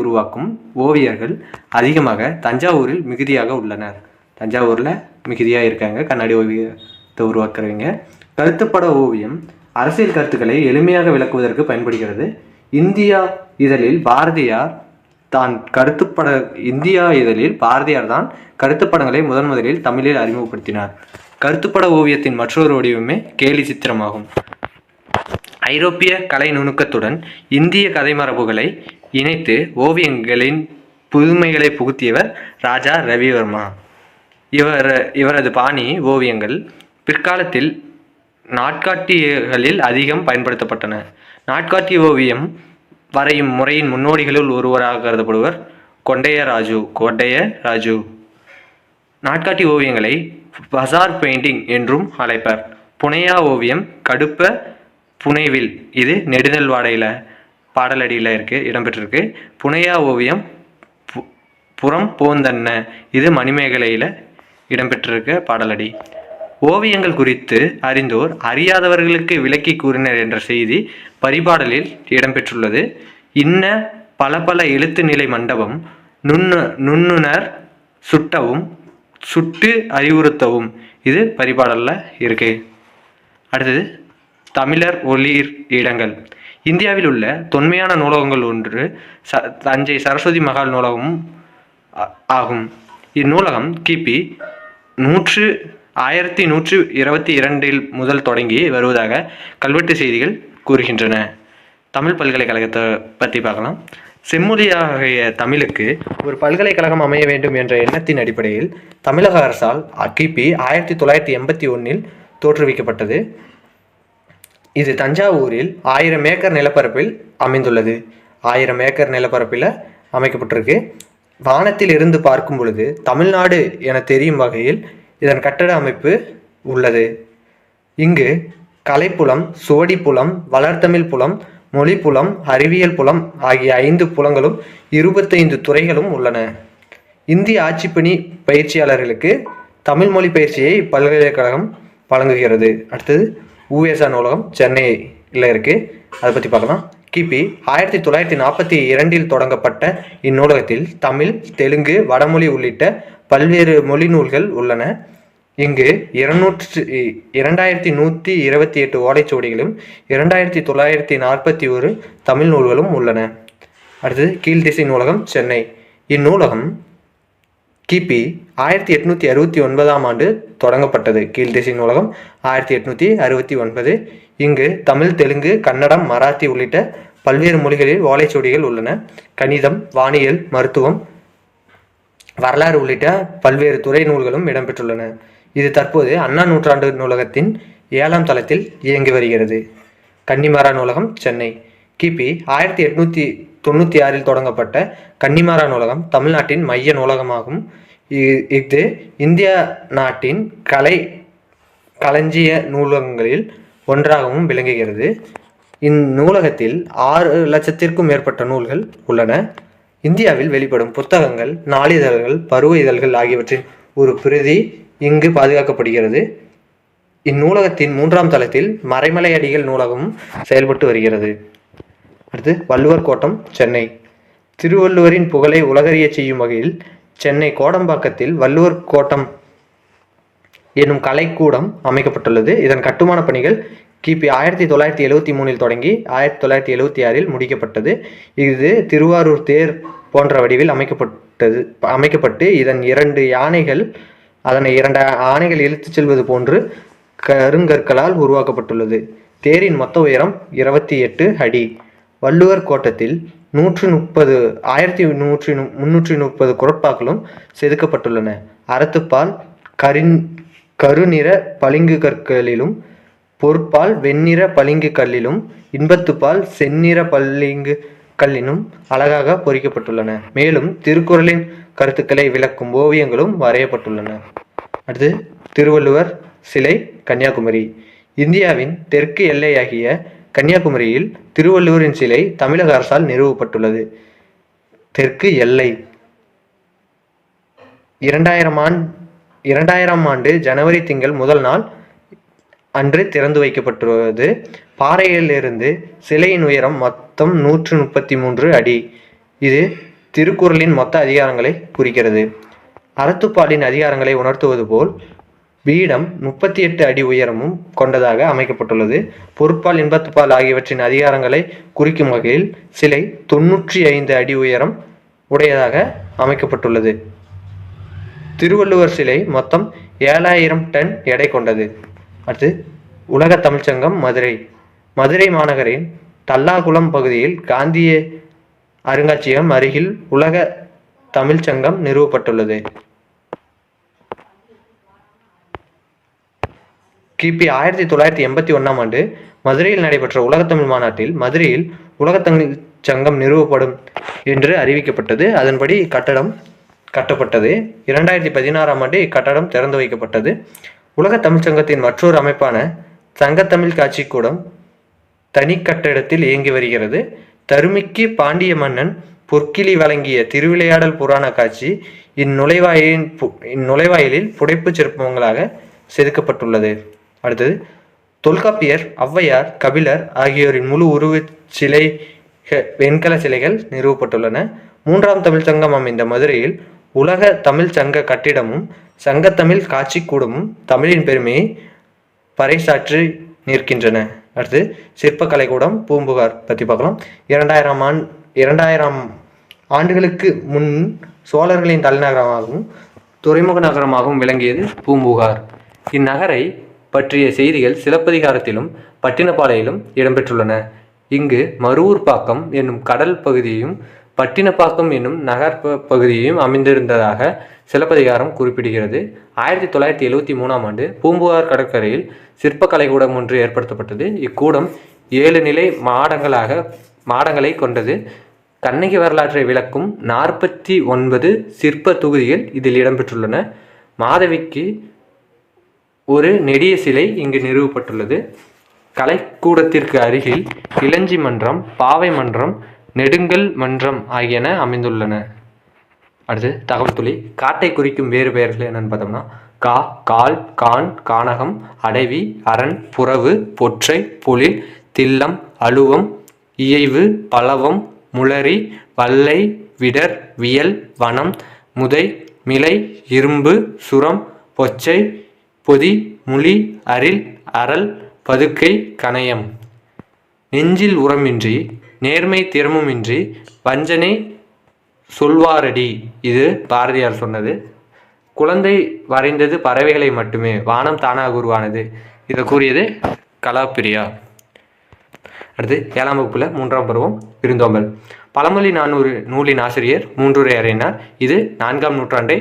Speaker 1: உருவாக்கும் ஓவியர்கள் அதிகமாக தஞ்சாவூரில் மிகுதியாக உள்ளனர். தஞ்சாவூரில் மிகுதியாக இருக்காங்க கண்ணாடி ஓவியத்தை உருவாக்குறவங்க. கருத்துப்பட ஓவியம் அரசியல் கருத்துக்களை எளிமையாக விளக்குவதற்கு பயன்படுகிறது. இந்தியா இதழில் பாரதியார் தான் கருத்துப்படங்களை முதலில் தமிழில் அறிமுகப்படுத்தினார். கருத்துப்பட ஓவியத்தின் மற்றொரு வடிவமே கேலி சித்திரமாகும். ஐரோப்பிய கலை நுணுக்கத்துடன் இந்திய கதை மரபுகளை இணைத்து ஓவியங்களின் புதுமைகளை புகுத்தியவர் ராஜா ரவிவர்மா. இவரது பாணி ஓவியங்கள் பிற்காலத்தில் நாட்காட்டிகளில் அதிகம் பயன்படுத்தப்பட்டன. நாட்காட்டி ஓவியம் வரையும் முறையின் முன்னோடிகளுள் ஒருவராக கருதப்படுவர் கொண்டைய ராஜு. நாட்காட்டி ஓவியங்களை பசார் பெயிண்டிங் என்றும் அழைப்பர். புனையா ஓவியம் கடுப்ப புனைவில், இது நெடுநெல்வாடையில் பாடலடியில் இடம்பெற்றிருக்கு. புனையா ஓவியம் புறம் போந்தன்ன, இது மணிமேகலையில் இடம்பெற்றிருக்க பாடலடி. ஓவியங்கள் குறித்து அறிந்தோர் அறியாதவர்களுக்கு விளக்கி கூறினர் என்ற செய்தி பரிபாடலில் இடம்பெற்றுள்ளது. இன்ன பல எழுத்து நிலை மண்டபம் நுண்ணுணர் சுட்டவும் சுட்டு அறிவுறுத்தவும், இது பரிபாடலில் இருக்கு. அடுத்தது தமிழர் ஒளிர் இடங்கள். இந்தியாவில் உள்ள தொன்மையான நூலகங்கள் ஒன்று தஞ்சை சரஸ்வதி மகால் நூலகம் ஆகும். இந்நூலகம் கிபி 1122 முதல் தொடங்கி வருவதாக கல்வெட்டு செய்திகள் கூறுகின்றன. தமிழ் பல்கலைக்கழகத்தை பற்றி பார்க்கலாம். செம்மொழியாகிய தமிழுக்கு ஒரு பல்கலைக்கழகம் அமைய வேண்டும் என்ற எண்ணத்தின் அடிப்படையில் தமிழக அரசால் கிபி 1981 தோற்றுவிக்கப்பட்டது. இது தஞ்சாவூரில் 1000 ஏக்கர் நிலப்பரப்பில் அமைந்துள்ளது. 1000 ஏக்கர் நிலப்பரப்பில் அமைக்கப்பட்டிருக்கு. வானத்தில் இருந்து பார்க்கும் பொழுது தமிழ்நாடு என தெரியும் வகையில் இதன் கட்டட அமைப்பு உள்ளது. இங்கு கலைப்புலம், சுவடிப்புலம், வளர்த்தமிழ் புலம், மொழிப்புலம், அறிவியல் புலம் ஆகிய 5 புலங்களும் 25 துறைகளும் உள்ளன. இந்திய ஆட்சிப்பணி பயிற்சியாளர்களுக்கு தமிழ் மொழி பயிற்சியை இப்பல்கலைக்கழகம் வழங்குகிறது. அடுத்தது உவேசா நூலகம் சென்னையில் இருக்குது. அதை பற்றி பார்க்கலாம். கிபி 1942 தொடங்கப்பட்ட இந்நூலகத்தில் தமிழ், தெலுங்கு, வடமொழி உள்ளிட்ட பல்வேறு மொழி நூல்கள் உள்ளன. இங்கு 2128 ஓலைச்சுவடிகளும் 2941 தமிழ் நூல்களும் உள்ளன. அடுத்தது கீழ்திசை நூலகம் சென்னை. இந்நூலகம் கிபி 1869 தொடங்கப்பட்டது. கீழ்திசை நூலகம் 1869. இங்கு தமிழ், தெலுங்கு, கன்னடம், மராத்தி உள்ளிட்ட பல்வேறு மொழிகளில் ஓலைச்சுவடிகள் உள்ளன. கணிதம், வானியல், மருத்துவம், வரலாறு உள்ளிட்ட பல்வேறு துறை நூல்களும் இடம்பெற்றுள்ளன. இது தற்போது அண்ணா நூற்றாண்டு நூலகத்தின் 7ஆம் தளத்தில் இயங்கி வருகிறது. கன்னிமாரா நூலகம் சென்னை. கிபி 1896 தொடங்கப்பட்ட கன்னிமாரா நூலகம் தமிழ்நாட்டின் மைய நூலகமாகும். இது இந்திய நாட்டின் களஞ்சிய நூலகங்களில் ஒன்றாகவும் விளங்குகிறது. இந்நூலகத்தில் 6 லட்சத்திற்கும் மேற்பட்ட நூல்கள் உள்ளன. இந்தியாவில் வெளிப்படும் புத்தகங்கள், நாளிதழ்கள், பருவ இதழ்கள் ஆகியவற்றின் ஒரு பிரதி இங்கு பாதுகாக்கப்படுகிறது. இந்நூலகத்தின் 3ஆம் தளத்தில் மறைமலை அடிகள் நூலகமும் செயல்பட்டு வருகிறது. அடுத்து வள்ளுவர் கோட்டம் சென்னை. திருவள்ளுவரின் புகழை உலகறிய செய்யும் வகையில் சென்னை கோடம்பாக்கத்தில் வள்ளுவர் கோட்டம் என்னும் கலைக்கூடம் அமைக்கப்பட்டுள்ளது. இதன் கட்டுமான பணிகள் கிபி 1973 தொடங்கி 1976 முடிக்கப்பட்டது. இது திருவாரூர் தேர் போன்ற வடிவில் அமைக்கப்பட்டு இதன் 2 ஆணைகள் இழுத்துச் செல்வது போன்று கருங்கற்களால் உருவாக்கப்பட்டுள்ளது. தேரின் மொத்த உயரம் 28 அடி. வள்ளுவர் கோட்டத்தில் 330 குரட்பாக்களும் செதுக்கப்பட்டுள்ளன. அறத்துப்பால் கருநிற பளிங்கு கற்களிலும், பொற்பால் வெண்ணிற பளிங்கு கல்லிலும், இன்பத்துப்பால் செந்நிற பளிங்கு கல்லினும் அழகாக பொறிக்கப்பட்டுள்ளன. மேலும் திருக்குறளின் கருத்துக்களை விளக்கும் ஓவியங்களும் வரையப்பட்டுள்ளன. அடுத்து திருவள்ளுவர் சிலை, கன்னியாகுமரி. இந்தியாவின் தெற்கு எல்லையாகிய கன்னியாகுமரியில் திருவள்ளுவரின் சிலை தமிழக அரசால் நிறுவப்பட்டுள்ளது. தெற்கு எல்லை 2000 ஆண்டு ஜனவரி திங்கள் முதல் நாள் அன்று திறந்து வைக்கப்பட்டுள்ளது. பாறையிலிருந்து சிலையின் உயரம் மொத்தம் 133 அடி. இது திருக்குறளின் மொத்த அதிகாரங்களை குறிக்கிறது. அறத்துப்பாலின் அதிகாரங்களை உணர்த்துவது போல் பீடம் 38 அடி உயரமும் கொண்டதாக அமைக்கப்பட்டுள்ளது. பொருட்பால், இன்பத்துப்பால் ஆகியவற்றின் அதிகாரங்களை குறிக்கும் வகையில் சிலை 95 அடி உயரம் உடையதாக அமைக்கப்பட்டுள்ளது. திருவள்ளுவர் சிலை மொத்தம் 7000 டன் எடை கொண்டது. அடுத்து உலக தமிழ்ச்சங்கம், மதுரை. மதுரை மாநகரின் தல்லாகுளம் பகுதியில் காந்திய அருங்காட்சியகம் அருகில் உலக தமிழ்ச்சங்கம் நிறுவப்பட்டுள்ளது. கிபி 1981 ஆண்டு மதுரையில் நடைபெற்ற உலகத்தமிழ் மாநாட்டில் மதுரையில் உலகத்தமிழ் சங்கம் நிறுவப்படும் என்று அறிவிக்கப்பட்டது. அதன்படி கட்டடம் கட்டப்பட்டது. 2016 ஆண்டு இக்கட்டடம் திறந்து வைக்கப்பட்டது. உலக தமிழ்ச்சங்கத்தின் மற்றொரு அமைப்பான சங்கத்தமிழ் காட்சிக்கூடம் தனி கட்டடத்தில் இயங்கி வருகிறது. தருமிக்கு பாண்டிய மன்னன் பொற்கிளி வழங்கிய திருவிளையாடல் புராண காட்சி இந்நுழைவாயிலில் புடைப்பு சிற்பங்களாக செதுக்கப்பட்டுள்ளது. அடுத்தது தொல்காப்பியர், ஔவையார், கபிலர் ஆகியோரின் முழு உருவ சிலை வெண்கல சிலைகள் நிறுவப்பட்டுள்ளன. 3ஆம் தமிழ்ச்சங்கம் அமைந்த மதுரையில் உலக தமிழ் சங்க கட்டிடமும் சங்கத்தமிழ் காட்சிக்கூடமும் தமிழின் பெருமையை பறைசாற்றி நிற்கின்றன. அடுத்து சிற்பக்கலை கூடம், பூம்புகார் பற்றி பார்க்கலாம். 2000 ஆண்டுகளுக்கு முன் சோழர்களின் தலைநகரமாகவும் துறைமுக நகரமாகவும் விளங்கியது பூம்புகார். இந்நகரை பற்றிய செய்திகள் சிலப்பதிகாரத்திலும் பட்டினப்பாலையிலும் இடம்பெற்றுள்ளன. இங்கு மருவூர்பாக்கம் என்னும் கடல் பகுதியையும் பட்டினப்பாக்கம் என்னும் நகர் பகுதியையும் அமைந்திருந்ததாக சிலப்பதிகாரம் குறிப்பிடுகிறது. 1973 ஆண்டு பூம்புகார் கடற்கரையில் சிற்பக்கலைக்கூடம் ஒன்று ஏற்படுத்தப்பட்டது. இக்கூடம் 7 நிலை மாடங்களை கொண்டது. கண்ணகி வரலாற்றை விளக்கும் 49 சிற்ப தொகுதிகள் இதில் இடம்பெற்றுள்ளன. மாதவிக்கு ஒரு நெடிய சிலை இங்கு நிறுவப்பட்டுள்ளது. கலைக்கூடத்திற்கு அருகில் இளஞ்சி மன்றம், பாவை மன்றம், நெடுங்கல் மன்றம் ஆகியன அமைந்துள்ளன. அடுத்து தகவல் துளி. காட்டை குறிக்கும் வேறு பெயர்கள் என்னன்னு பார்த்தோம்னா கா, கால், கான், கானகம், அடைவி, அரண், புறவு, பொற்றை, பொழில், தில்லம், அலுவம், இயைவு, பலவம், முளரி, வல்லை, விடர், வியல், வனம், முதை, மிளை, இரும்பு, சுரம், பொச்சை, பொதி, முளி, அரில், அரல், பதுக்கை, கணையம். நெஞ்சில் உரமின்றி நேர்மை திறமுமின்றி வஞ்சனை சொல்வாரடி. இது பாரதியார் சொன்னது. குழந்தை வரைந்தது பறவைகளை மட்டுமே, வானம் தானாக உருவானது. இதை கூறியது கலாப்பிரியா. அடுத்து 7ஆம் வகுப்புல 3ஆம் பருவம் விருந்தோம்பல். பழமொழி 400 நூலின் ஆசிரியர் மூன்றுரை அறையினார். இது 4ஆம் நூற்றாண்டை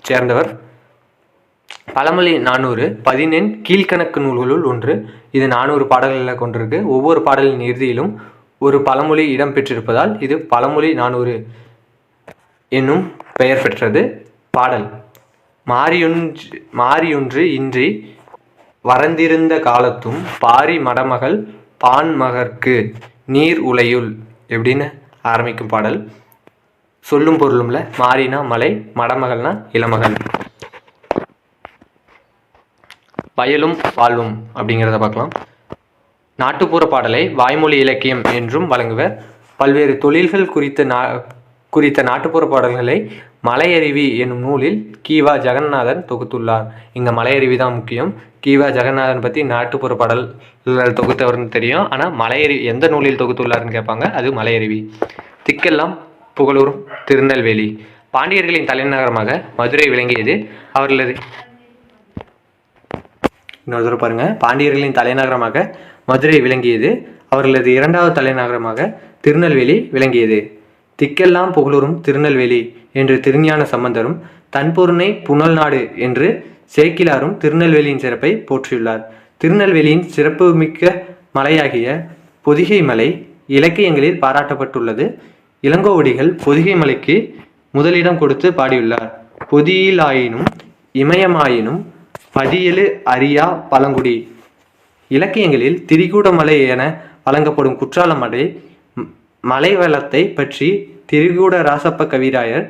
Speaker 1: சேர்ந்தவர். பழமொழி 400 பதினெண் கீழ்கணக்கு நூல்களுள் ஒன்று. இது 400 பாடல்களை கொண்டிருக்கு. ஒவ்வொரு பாடலின் இறுதியிலும் ஒரு பழமொழி இடம்பெற்றிருப்பதால் இது பழமொழி 400 என்னும் பெயர் பெற்றது. பாடல் மாறியொன்று இன்றி வரந்திருந்த காலத்தும் பாரி மடமகள் பான்மகற்கு நீர் உலையுள் எப்படின்னு ஆரம்பிக்கும் பாடல். சொல்லும் பொருளும்ல மாறினா மலை, மடமகள்னா இளமகள். வயலும் வாழ்வும் அப்படிங்கிறத பார்க்கலாம். நாட்டுப்புற பாடலை வாய்மொழி இலக்கியம் என்றும் வழங்குவர். பல்வேறு தொழில்கள் குறித்த நாட்டுப்புற பாடல்களை மலையருவி என்னும் நூலில் கீவா ஜெகநாதன் தொகுத்துள்ளார். இங்கே மலையருவி தான் முக்கியம். கீவா ஜெகநாதன் பற்றி நாட்டுப்புற பாடல்கள் தொகுத்தவர்னு தெரியும். ஆனால் மலையருவி எந்த நூலில் தொகுத்துள்ளார்னு கேட்பாங்க. அது மலையருவி. திக்கெல்லாம் புகழூரும் திருநெல்வேலி. பாண்டியர்களின் தலைநகரமாக மதுரை விளங்கியது. அவர்களது இன்னொரு பாருங்க. பாண்டியர்களின் தலைநகரமாக மதுரை விளங்கியது. அவர்களது இரண்டாவது தலைநகரமாக திருநெல்வேலி விளங்கியது. திக்கெல்லாம் புகழூரும் திருநெல்வேலி என்று திருஞான சம்பந்தரும், தன்பொருணை புனல் நாடு என்று சேக்கிலாரும் திருநெல்வேலியின் சிறப்பை போற்றியுள்ளார். திருநெல்வேலியின் சிறப்புமிக்க மலையாகிய பொதிகை மலை இலக்கியங்களில் பாராட்டப்பட்டுள்ளது. இளங்கோவடிகள் பொதிகை மலைக்கு முதலிடம் கொடுத்து பாடியுள்ளார். பொதியிலாயினும் இமயமாயினும் பதியலு அறியா பழங்குடி. இலக்கியங்களில் திரிகூடமலை என வழங்கப்படும் குற்றால மலை வளத்தை பற்றி திரிகூட ராசப்ப கவிராயர்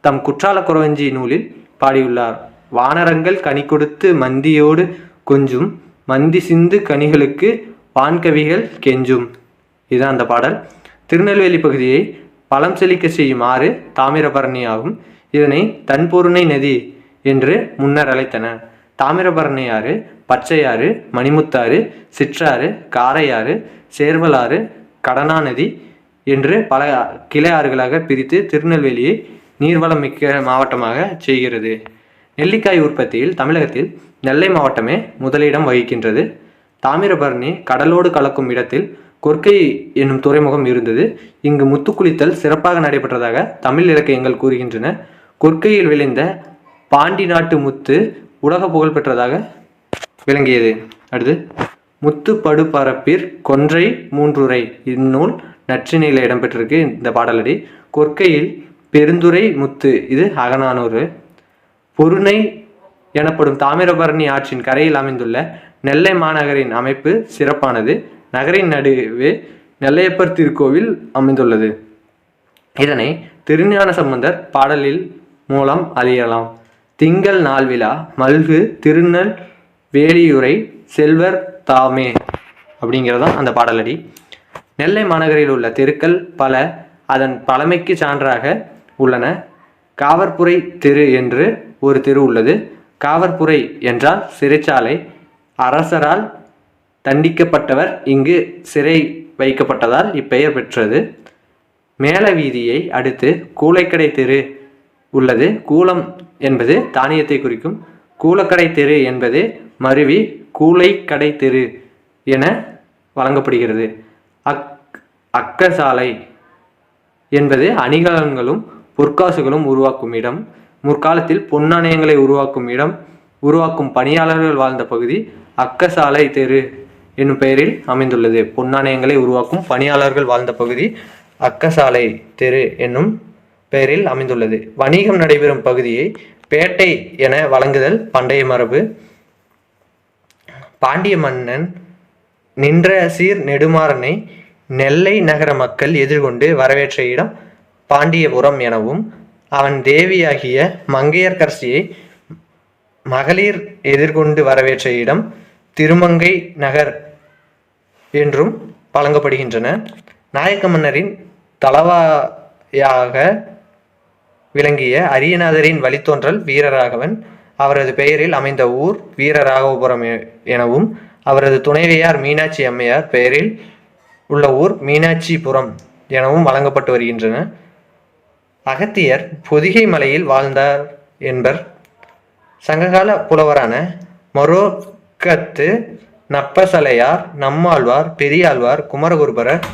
Speaker 1: தம் குற்றால குறவஞ்சி நூலில் பாடியுள்ளார். வானரங்கள் கனி கொடுத்து மந்தியோடு கொஞ்சும், மந்தி சிந்து கனிகளுக்கு வான்கவிகள் கெஞ்சும். இதுதான் அந்த பாடல். திருநெல்வேலி பகுதியை பழம் செழிக்க செய்யும் ஆறு தாமிரபரணி ஆகும். இதனை தன்பொருணை நதி என்று முன்னர் அழைத்தனர். தாமிரபரணி ஆறு, பச்சையாறு, மணிமுத்தாறு, சிற்றாறு, காரையாறு, சேர்வலாறு, கடனா நதி என்று பல கிளை ஆறுகளாக பிரித்து திருநெல்வேலியை நீர்வளம் மிக்க மாவட்டமாக செய்கிறது. நெல்லிக்காய் உற்பத்தியில் தமிழகத்தில் நெல்லை மாவட்டமே முதலிடம் வகிக்கின்றது. தாமிரபரணி கடலோடு கலக்கும் இடத்தில் கொற்கை என்னும் துறைமுகம் இருந்தது. இங்கு முத்துக்குளித்தல் சிறப்பாக நடைபெற்றதாக தமிழ் இலக்கியங்கள் கூறுகின்றன. கொற்கையில் விளைந்த பாண்டி நாட்டு முத்து உலக புகழ் பெற்றதாக விளங்கியது. அடுத்து முத்துப்படுபரப்பிற் கொன்றை மூன்றுரை. இந்நூல் நற்றிணையில் இடம்பெற்றிருக்கு. இந்த பாடலடி கொற்கையில் பெருந்துறை முத்து, இது அகநானூறு. பொருணை எனப்படும் தாமிரபரணி ஆற்றின் கரையில் அமைந்துள்ள நெல்லை மாநகரின் அமைப்பு சிறப்பானது. நகரின் நடுவே நெல்லையப்பர் திருக்கோவில் அமைந்துள்ளது. இதனை திருஞான சம்பந்தர் பாடலில் மூலம் அறியலாம். திங்கள் நாள் விழா மல்கு திருநெல் வேலியுரை செல்வர் தாமே அப்படிங்கிறதான் அந்த பாடலடி. நெல்லை மாநகரில் உள்ள தெருக்கள் பல அதன் பழமைக்கு சான்றாக உள்ளன. காவற்புரை தெரு என்று ஒரு தெரு உள்ளது. காவற்புரை என்றால் சிறைச்சாலை. அரசரால் தண்டிக்கப்பட்டவர் இங்கு சிறை வைக்கப்பட்டதால் இப்பெயர் பெற்றது. மேல வீதியை அடுத்து கூலைக்கடை தெரு உள்ளது. கூலம் என்பது தானியத்தை குறிக்கும். கூலக்கடை தெரு என்பது மருவி கூலைக்கடை தெரு என வழங்கப்படுகிறது. அக்கசாலை என்பது அணிகலன்களும் பொற்காசுகளும் உருவாக்கும் இடம். முற்காலத்தில் பொன்னாணயங்களை உருவாக்கும் பணியாளர்கள் வாழ்ந்த பகுதி அக்கசாலை தெரு என்னும் பெயரில் அமைந்துள்ளது. பொன்னாணயங்களை உருவாக்கும் பணியாளர்கள் வாழ்ந்த பகுதி அக்கசாலை தெரு என்னும் பெயரில் அமைந்துள்ளது. வணிகம் நடைபெறும் பகுதியை பேட்டை என வழங்குதல் பண்டைய மரபு. பாண்டிய மன்னன் நின்ற சீர் நெடுமாறனை நெல்லை நகர மக்கள் எதிர்கொண்டு வரவேற்ற இடம் பாண்டியபுரம் எனவும், அவன் தேவியாகிய மங்கையர்க்கரசியை மகளிர் எதிர்கொண்டு வரவேற்ற இடம் திருமங்கை நகர் என்றும் வழங்கப்படுகின்றன. நாயக்க மன்னரின் தளவாயாக விளங்கிய அரியநாதரின் வழித்தோன்றல் வீரராகவன். அவரது பெயரில் அமைந்த ஊர் வீரராகவபுரம் எனவும், அவரது துணைவியார் மீனாட்சி அம்மையார் பெயரில் உள்ள ஊர் மீனாட்சிபுரம் எனவும் வழங்கப்பட்டு வருகின்றன. அகத்தியர் பொதிகை மலையில் வாழ்ந்தார் என்பர். சங்ககால புலவரான மரோக்கத்து நப்பசலையார், நம்மாழ்வார், பெரியாழ்வார், குமரகுருபரர்,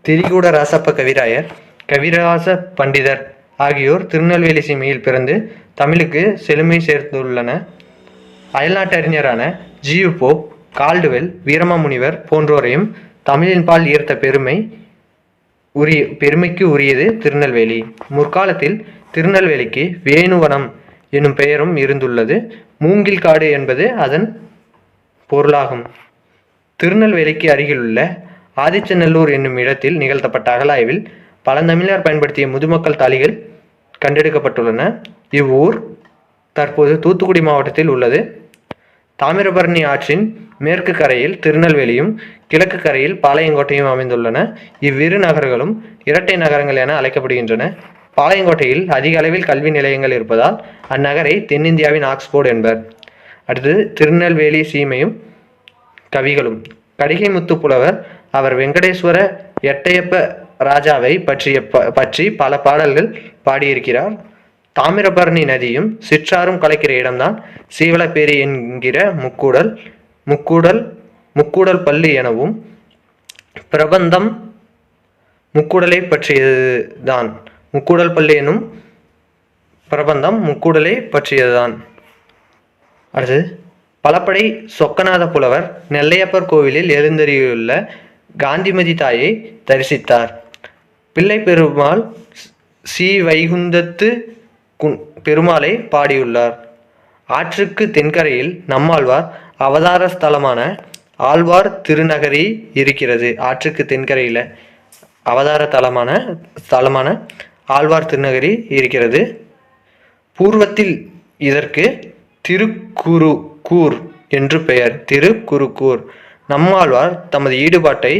Speaker 1: திரிகூட ராசப்ப கவிராயர், கவிராச பண்டிதர் ஆகியோர் திருநெல்வேலி சீமையில் பிறந்து தமிழுக்கு செழுமை சேர்த்துள்ளன. அயல்நாட்டு அறிஞரான ஜியு போப், கால்டுவெல், வீரமாமுனிவர் போன்றோரையும் தமிழின் பால் ஈர்த்த பெருமைக்கு உரியது திருநெல்வேலி. முற்காலத்தில் திருநெல்வேலிக்கு வேணுவனம் என்னும் பெயரும் இருந்துள்ளது. மூங்கில் காடு என்பது அதன் பொருளாகும். திருநெல்வேலிக்கு அருகிலுள்ள ஆதிச்சநல்லூர் என்னும் இடத்தில் நிகழ்த்தப்பட்ட அகழாய்வில் பழந்தமிழர் பயன்படுத்திய முதுமக்கள் தாளிகள் கண்டெடுக்கப்பட்டுள்ளன. இவ்வூர் தற்போது தூத்துக்குடி மாவட்டத்தில் உள்ளது. தாமிரபரணி ஆற்றின் மேற்கு கரையில் திருநெல்வேலியும் கிழக்கு கரையில் பாளையங்கோட்டையும் அமைந்துள்ளன. இவ்விரு நகர்களும் இரட்டை நகரங்கள் என அழைக்கப்படுகின்றன. பாளையங்கோட்டையில் அதிக அளவில் கல்வி நிலையங்கள் இருப்பதால் அந்நகரை தென்னிந்தியாவின் ஆக்ஸ்போர்ட் என்பர். அடுத்தது திருநெல்வேலி சீமையும் கவிகளும். கடிகை முத்து புலவர் அவர் வெங்கடேஸ்வர எட்டயப்ப ராஜாவை பற்றி பல பாடல்கள் பாடியிருக்கிறார். தாமிரபரணி நதியும் சிற்றாரும் கலக்கிற இடம்தான் சீவலப்பேரி என்கிற முக்கூடல் பள்ளி எனவும் பிரபந்தம் முக்கூடலை பற்றியதுதான். முக்கூடல் பள்ளி எனும் பிரபந்தம் முக்கூடலை பற்றியதுதான். அடுத்து பலப்படை சொக்கநாத புலவர் நெல்லையப்பர் கோவிலில் எழுந்தருளியுள்ள காந்திமதி தாயை தரிசித்தார். பிள்ளை பெருமாள் ஸ்ரீவைகுந்தத்து பெருமாளை பாடியுள்ளார். ஆற்றுக்கு தென்கரையில் நம்மாழ்வார் அவதார ஸ்தலமான ஆழ்வார் திருநகரி இருக்கிறது. ஆற்றுக்கு தென்கரையில் அவதார ஸ்தலமான ஆழ்வார் திருநகரி இருக்கிறது. பூர்வத்தில் இதற்கு திருக்குருகூர் என்று பெயர். திருக்குருகூர். நம்மாழ்வார் தமது ஈடுபாட்டை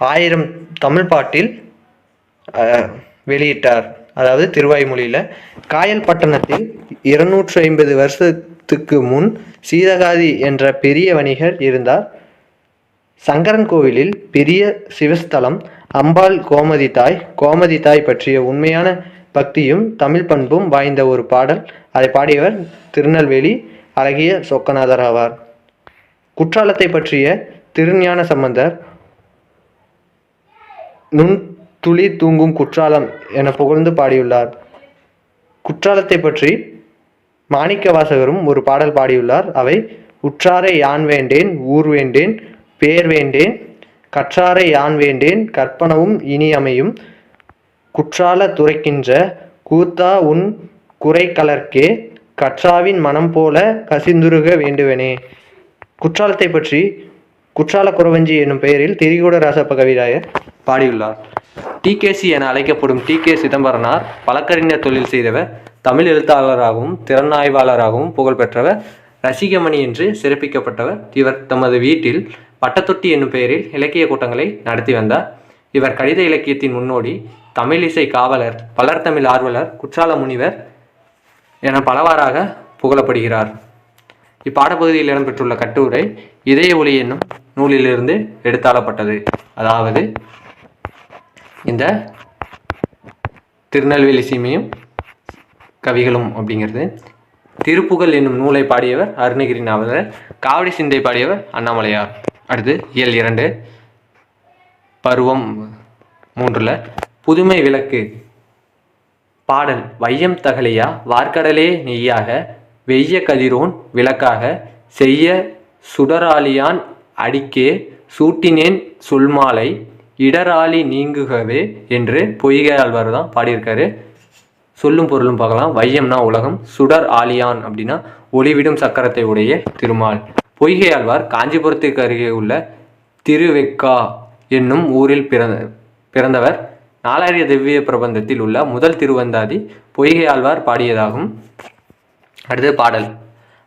Speaker 1: 1000 தமிழ் பாட்டில் வெளியிட்டார். அதாவது திருவாய்மொழியில். காயல் பட்டணத்தில் 250 வருஷத்துக்கு முன் சீதகாதி என்ற பெரிய வணிகர் இருந்தார். சங்கரன் கோவிலில் பெரிய சிவஸ்தலம் அம்பாள் கோமதி தாய் பற்றிய உண்மையான பக்தியும் தமிழ் பண்பும் வாய்ந்த ஒரு பாடல். அதை பாடியவர் திருநெல்வேலி அழகிய சொக்கநாதர் ஆவார். குற்றாலத்தை பற்றிய திருஞான சம்பந்தர் துளி தூங்கும் குற்றாலம் என புகழ்ந்து பாடியுள்ளார். குற்றாலத்தை பற்றி மாணிக்க வாசகரும் ஒரு பாடல் பாடியுள்ளார். அவை உற்றாரை யான் வேண்டேன் ஊர் வேண்டேன் பேர் வேண்டேன் கற்றாரை யான் வேண்டேன் கற்பனவும் இனி அமையும் குற்றால துரைக்கின்ற கூத்தா உன் குறை கலர்க்கே கற்றாவின் மனம் போல கசிந்துருக வேண்டுவனே. குற்றாலத்தை பற்றி குற்றால குறவஞ்சி என்னும் பெயரில் திரிகூட ராசப்ப கவிராயர் பாடியுள்ளார். டிகேசி என அழைக்கப்படும் டி.கே. சிதம்பரனார் வழக்கறிஞர் தொழில் செய்தவர். தமிழ் எழுத்தாளராகவும் திறனாய்வாளராகவும் புகழ்பெற்றவர். ரசிகமணி என்று சிறப்பிக்கப்பட்டவர். இவர் தமது வீட்டில் பட்டத்தொட்டி என்னும் பெயரில் இலக்கிய கூட்டங்களை நடத்தி வந்தார். இவர் கடித இலக்கியத்தின் முன்னோடி, தமிழ் இசை காவலர், பலர்தமிழ் ஆர்வலர், குற்றால முனிவர் என பலவாறாக புகழப்படுகிறார். இப்பாடப்பகுதியில் இடம்பெற்றுள்ள கட்டுரை இதய ஒளி என்னும் நூலிலிருந்து எடுத்தாளப்பட்டது. அதாவது இந்த திருநெல்வேலி சீமையும் கவிகளும் அப்படிங்கிறது. திருப்புகழ் என்னும் நூலை பாடியவர் அருணகிரிநாதர். காவடி சிந்தை பாடியவர் அண்ணாமலையார். அடுத்து இயல் 2 பருவம் 3ல் புதுமை விளக்கு பாடல். வையம் தகலியா வார்க்கடலே நெய்யாக வெய்ய கதிரோன் விளக்காக செய்ய சுடராளியான் அடிக்கே சூட்டினேன் சொல்மாலை இடராளி நீங்குகவே என்று பொய்கை ஆழ்வார் தான் பாடியிருக்காரு. சொல்லும் பொருளும் பார்க்கலாம். வையம்னா உலகம், சுடர் ஆலியான் அப்படின்னா ஒளிவிடும் சக்கரத்தை உடைய திருமால். பொய்கை ஆழ்வார் காஞ்சிபுரத்துக்கு அருகே உள்ள திருவெக்கா என்னும் ஊரில் பிறந்தவர். நாலாரிய திவ்ய பிரபந்தத்தில் உள்ள முதல் திருவந்தாதி பொய்கை ஆழ்வார் பாடியதாகும். அடுத்து பாடல்.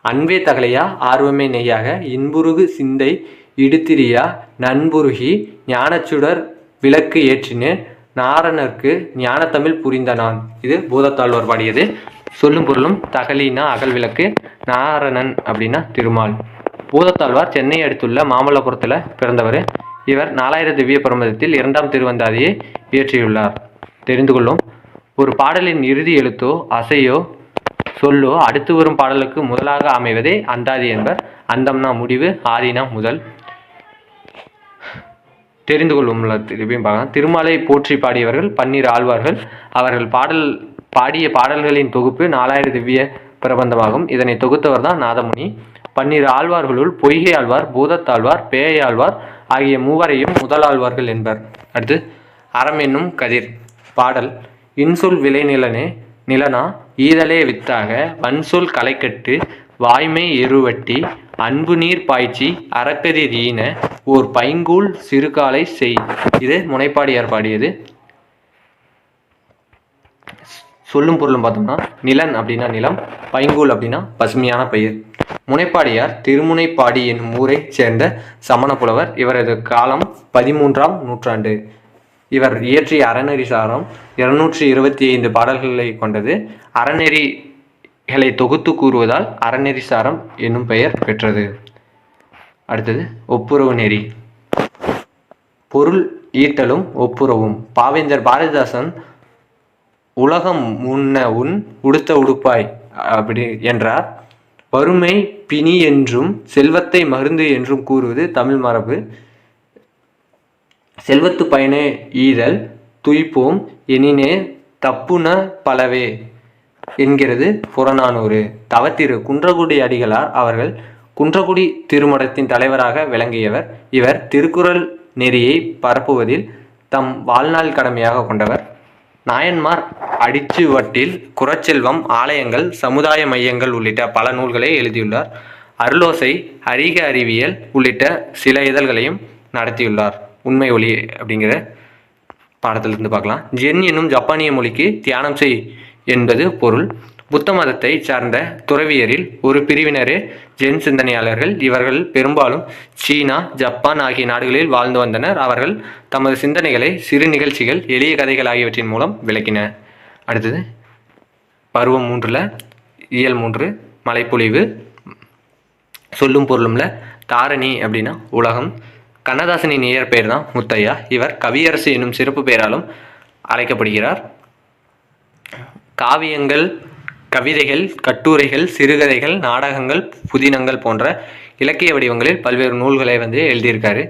Speaker 1: அன்பே தகலையா ஆர்வமே நெய்யாக இன்புருகு சிந்தை இடுத்திரியா நண்புருகி ஞானச்சுடர் விளக்கு ஏற்றினேன் நாரணர்க்கு ஞானத்தமிழ் புரிந்த நான். இது பூதத்தாழ்வார் பாடியது. சொல்லும் பொருளும் தகலினா அகல் விளக்கு, நாரணன் அப்படின்னா திருமால். பூதத்தாழ்வார் சென்னை அடுத்துள்ள மாமல்லபுரத்தில் பிறந்தவர். இவர் 4000 திவ்ய பிரபந்தத்தில் 2ஆம் திருவந்தாதியை இயற்றியுள்ளார். தெரிந்து கொள்ளும். ஒரு பாடலின் இறுதி எழுத்தோ அசையோ சொல்லோ அடுத்து வரும் பாடலுக்கு முதலாக அமைவதே அந்தாதி என்பர். அந்தம்னா முடிவு, ஆதினா முதல். தெரிந்து கொள்ளும் திருப்பியும் பார்க்கலாம். திருமாலை போற்றி பாடியவர்கள் 12 ஆழ்வார்கள். அவர்கள் பாடிய பாடல்களின் தொகுப்பு 4000 திவ்ய பிரபந்தமாகும். இதனை தொகுத்தவர் தான் நாதமுனி. 12 ஆழ்வார்களுள் பொய்கை ஆழ்வார், பூதத்தாழ்வார், பேயாழ்வார் ஆகிய மூவரையும் முதலாழ்வார்கள் என்பர். அடுத்து அறம் என்னும் கதிர் பாடல். இன்சொல் விளை நிலனா ஈதலே வித்தாக வன்சொல் களைக்கட்டு வாய்மை எருவட்டி அன்பு நீர் பாய்ச்சி அறக்கதிர் ஈன ஓர் பைங்கூல் சிறுகாலை செய். இது முனைப்பாடியார் பாடியது. சொல்லும் பொருளும் பார்த்தோம்னா நிலன் அப்படின்னா நிலம், பைங்கூல் அப்படின்னா பசுமையான பயிர். முனைப்பாடியார் திருமுனைப்பாடி என்னும் ஊரைச் சேர்ந்த சமண புலவர். இவரது காலம் 13ஆம் நூற்றாண்டு. இவர் இயற்றிய அறநெறி சாரம் 225 பாடல்களை கொண்டது. அறநெறிகளை தொகுத்து கூறுவதால் அறநெறி சாரம் என்னும் பெயர் பெற்றது. அடுத்தது ஒப்புரவு நெறி. பொருள் ஈட்டலும் ஒப்புரவும். பாவேந்தர் பாரதிதாசன் உலகம் உண்ண உன் உடுத்த உடுப்பாய் அப்படி என்றார். வறுமை பிணி என்றும் செல்வத்தை மருந்து என்றும் கூறுவது தமிழ் மரபு. செல்வத்து பயனே ஈதல் துய்ப்போம் எனினே தப்புன பலவே என்கிறது புறநானூறு. தவத்திரு குன்றக்குடி அடிகளார் அவர்கள் குன்றக்குடி திருமடத்தின் தலைவராக விளங்கியவர். இவர் திருக்குறள் நெறியை பரப்புவதில் தம் வாழ்நாள் கடமையாக கொண்டவர். நாயன்மார் அடிச்சுவட்டில் குறச்செல்வம், ஆலயங்கள், சமுதாய மையங்கள் உள்ளிட்ட பல நூல்களை எழுதியுள்ளார். அருளோசை, அறிக அறிவியல் உள்ளிட்ட சில இதழ்களையும் நடத்தியுள்ளார். உண்மை ஒளி அப்படிங்கிற பாடத்திலிருந்து பார்க்கலாம். ஜென் என்னும் ஜப்பானிய மொழிக்கு தியானம் செய் என்பது பொருள். புத்த மதத்தை சார்ந்த துறவியரில் ஒரு பிரிவினரே ஜென் சிந்தனையாளர்கள். இவர்கள் பெரும்பாலும் சீனா, ஜப்பான் ஆகிய நாடுகளில் வாழ்ந்து வந்தனர். அவர்கள் தமது சிந்தனைகளை சிறு நிகழ்ச்சிகள், எளிய கதைகள் ஆகியவற்றின் மூலம் விளக்கினர். அடுத்தது பருவம் 3ல் இயல் 3 மழைப்பொழிவு. சொல்லும் பொருளும்ல தாரணி அப்படின்னா உலகம். கண்ணதாசனின் இயற்பெயர் தான் முத்தையா. இவர் கவியரசு என்னும் சிறப்பு பெயராலும் அழைக்கப்படுகிறார். காவியங்கள், கவிதைகள், கட்டுரைகள், சிறுகதைகள், நாடகங்கள், புதினங்கள் போன்ற இலக்கிய வடிவங்களில் பல்வேறு நூல்களை எழுதியிருக்காரு.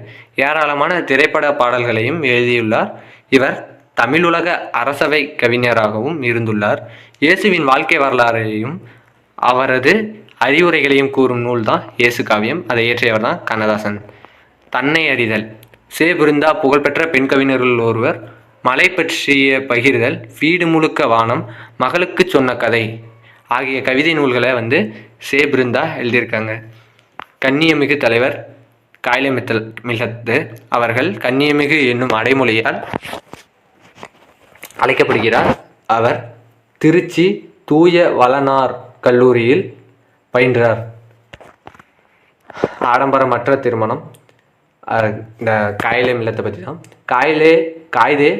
Speaker 1: ஏராளமான திரைப்பட பாடல்களையும் எழுதியுள்ளார். இவர் தமிழுலக அரசவை கவிஞராகவும் இருந்துள்ளார். இயேசுவின் வாழ்க்கை வரலாறையும் அவரது அறிவுரைகளையும் கூறும் நூல் தான் இயேசு காவியம். அதை இயற்றியவர் தான் கண்ணதாசன். தன்னை அறிதல். சே. பிருந்தா புகழ்பெற்ற பெண் கவிஞர்கள் ஒருவர். மலை பற்றிய பகிர்தல், வீடு முழுக்க வானம், மகளுக்கு சொன்ன கதை ஆகிய கவிதை நூல்களை சே. பிருந்தா எழுதியிருக்காங்க. கன்னியமிகு தலைவர் காயிலே மில்லத்து அவர்கள் கன்னியமிகு என்னும் அடைமொழியால் அழைக்கப்படுகிறார். அவர் திருச்சி தூய வளனார் கல்லூரியில் பயின்றார். ஆடம்பரமற்ற திருமணம். இந்த காயிலே மில்லத்தை பற்றி தான். காயிதே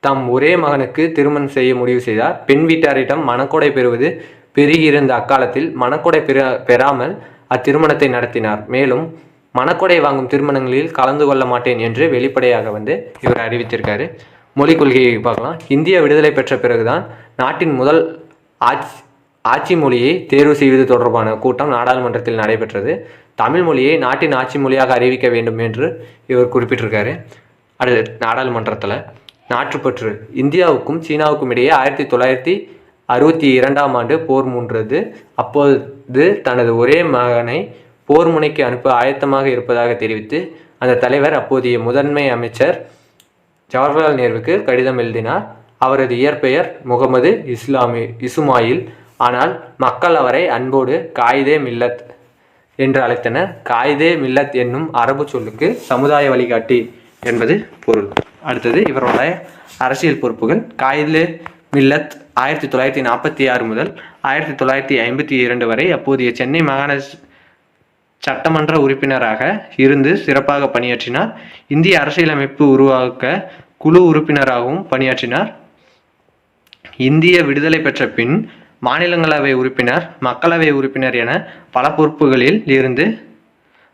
Speaker 1: தம் ஒரே மகனுக்கு திருமணம் செய்ய முடிவு செய்தார். பெண் வீட்டாரிடம் மணக்கொடை பெறுவது பெருகியிருந்த அக்காலத்தில் மணக்கொடை பெறாமல் அத்திருமணத்தை நடத்தினார். மேலும் மணக்கொடை வாங்கும் திருமணங்களில் கலந்து கொள்ள மாட்டேன் என்று வெளிப்படையாக இவர் அறிவித்திருக்காரு. மொழிக் கொள்கையை பார்க்கலாம். இந்தியா விடுதலை பெற்ற பிறகுதான் நாட்டின் முதல் ஆட்சி மொழியை தேர்வு செய்வது தொடர்பான கூட்டம் நாடாளுமன்றத்தில் நடைபெற்றது. தமிழ் மொழியை நாட்டின் ஆட்சி மொழியாக அறிவிக்க வேண்டும் என்று இவர் குறிப்பிட்டிருக்காரு. அடுத்து நாடாளுமன்றத்தில் நாட்டுப்பற்று. இந்தியாவுக்கும் சீனாவுக்கும் இடையே 1962ஆம் ஆண்டு போர் மூண்டது. அப்போது தனது ஒரே மகனை போர் முனைக்கு அனுப்ப ஆயத்தமாக இருப்பதாக தெரிவித்து அந்த தலைவர் அப்போதைய முதன்மை அமைச்சர் ஜவஹர்லால் நேருவுக்கு கடிதம் எழுதினார். அவரது இயற்பெயர் முகமது இசுமாயில். ஆனால் மக்கள் அவரை அன்போடு காயிதே மில்லத் என்று அழைத்தனர். காயிதே மில்லத் என்னும் அரபு சொல்லுக்கு சமுதாய வழிகாட்டி என்பது பொருள். அடுத்தது இவருடைய அரசியல் பொறுப்புகள். காயிதே மில்லத் 1946 முதல் 1952 வரை அப்போதைய சென்னை மாகாண சட்டமன்ற உறுப்பினராக இருந்து சிறப்பாக பணியாற்றினார். இந்திய அரசியலமைப்பு உருவாக்க குழு உறுப்பினராகவும் பணியாற்றினார். இந்திய விடுதலை பெற்ற பின் மாநிலங்களவை உறுப்பினர், மக்களவை உறுப்பினர் என பல பொறுப்புகளில் இருந்து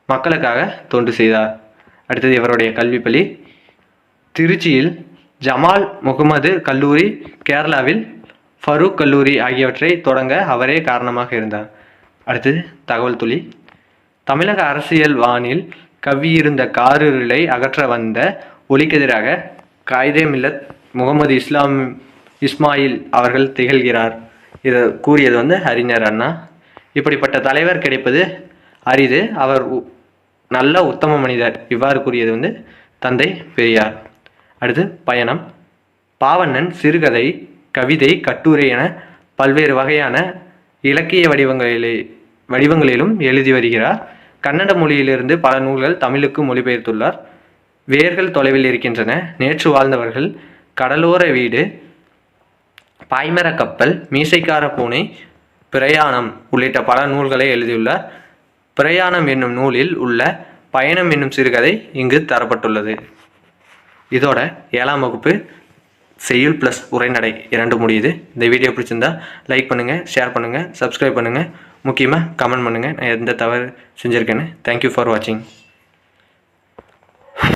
Speaker 1: மக்களுக்காக தொண்டு செய்தார். அடுத்தது இவருடைய கல்விப்பள்ளி. திருச்சியில் ஜமால் முகமது கல்லூரி, கேரளாவில் ஃபரூக் கல்லூரி ஆகியவற்றை தொடங்க அவரே காரணமாக இருந்தார். அடுத்தது தகவல் துளி. தமிழக அரசியல் வானில் கவ்வியிருந்த காரிருளை அகற்ற வந்த ஒளிக்கெதிராக காயிதே மில்லத் முகமது இஸ்மாயில் அவர்கள் திகழ்கிறார். இதை கூறியது அறிஞர் அண்ணா. இப்படிப்பட்ட தலைவர் கிடைப்பது அரிது. அவர் நல்ல உத்தம மனிதர். இவ்வாறு கூறியது தந்தை பெரியார். அடுத்து பயணம். பாவண்ணன் சிறுகதை, கவிதை, கட்டுரை என பல்வேறு வகையான இலக்கிய வடிவங்களிலும் எழுதி வருகிறார். கன்னட மொழியிலிருந்து பல நூல்கள் தமிழுக்கு மொழிபெயர்த்துள்ளார். வேர்கள் தொலைவில் இருக்கின்றன, நேற்று வாழ்ந்தவர்கள், கடலோர வீடு, பாய்மர கப்பல், மீசைக்கார பூனை, பிரயாணம் உள்ளிட்ட பல நூல்களை எழுதியுள்ளார். பிரயாணம் என்னும் நூலில் உள்ள பயணம் என்னும் சிறுகதை இங்கு தரப்பட்டுள்ளது. இதோட 7ஆம் வகுப்பு செய்யுள் ப்ளஸ் உரைநடை 2 முடியுது. இந்த வீடியோ பிடிச்சிருந்தா லைக் பண்ணுங்கள், ஷேர் பண்ணுங்கள், சப்ஸ்கிரைப் பண்ணுங்கள், முக்கியமாக கமெண்ட் பண்ணுங்கள் நான் எந்த தவறு செஞ்சுருக்கேன்னு. தேங்க்யூ ஃபார் வாட்சிங்.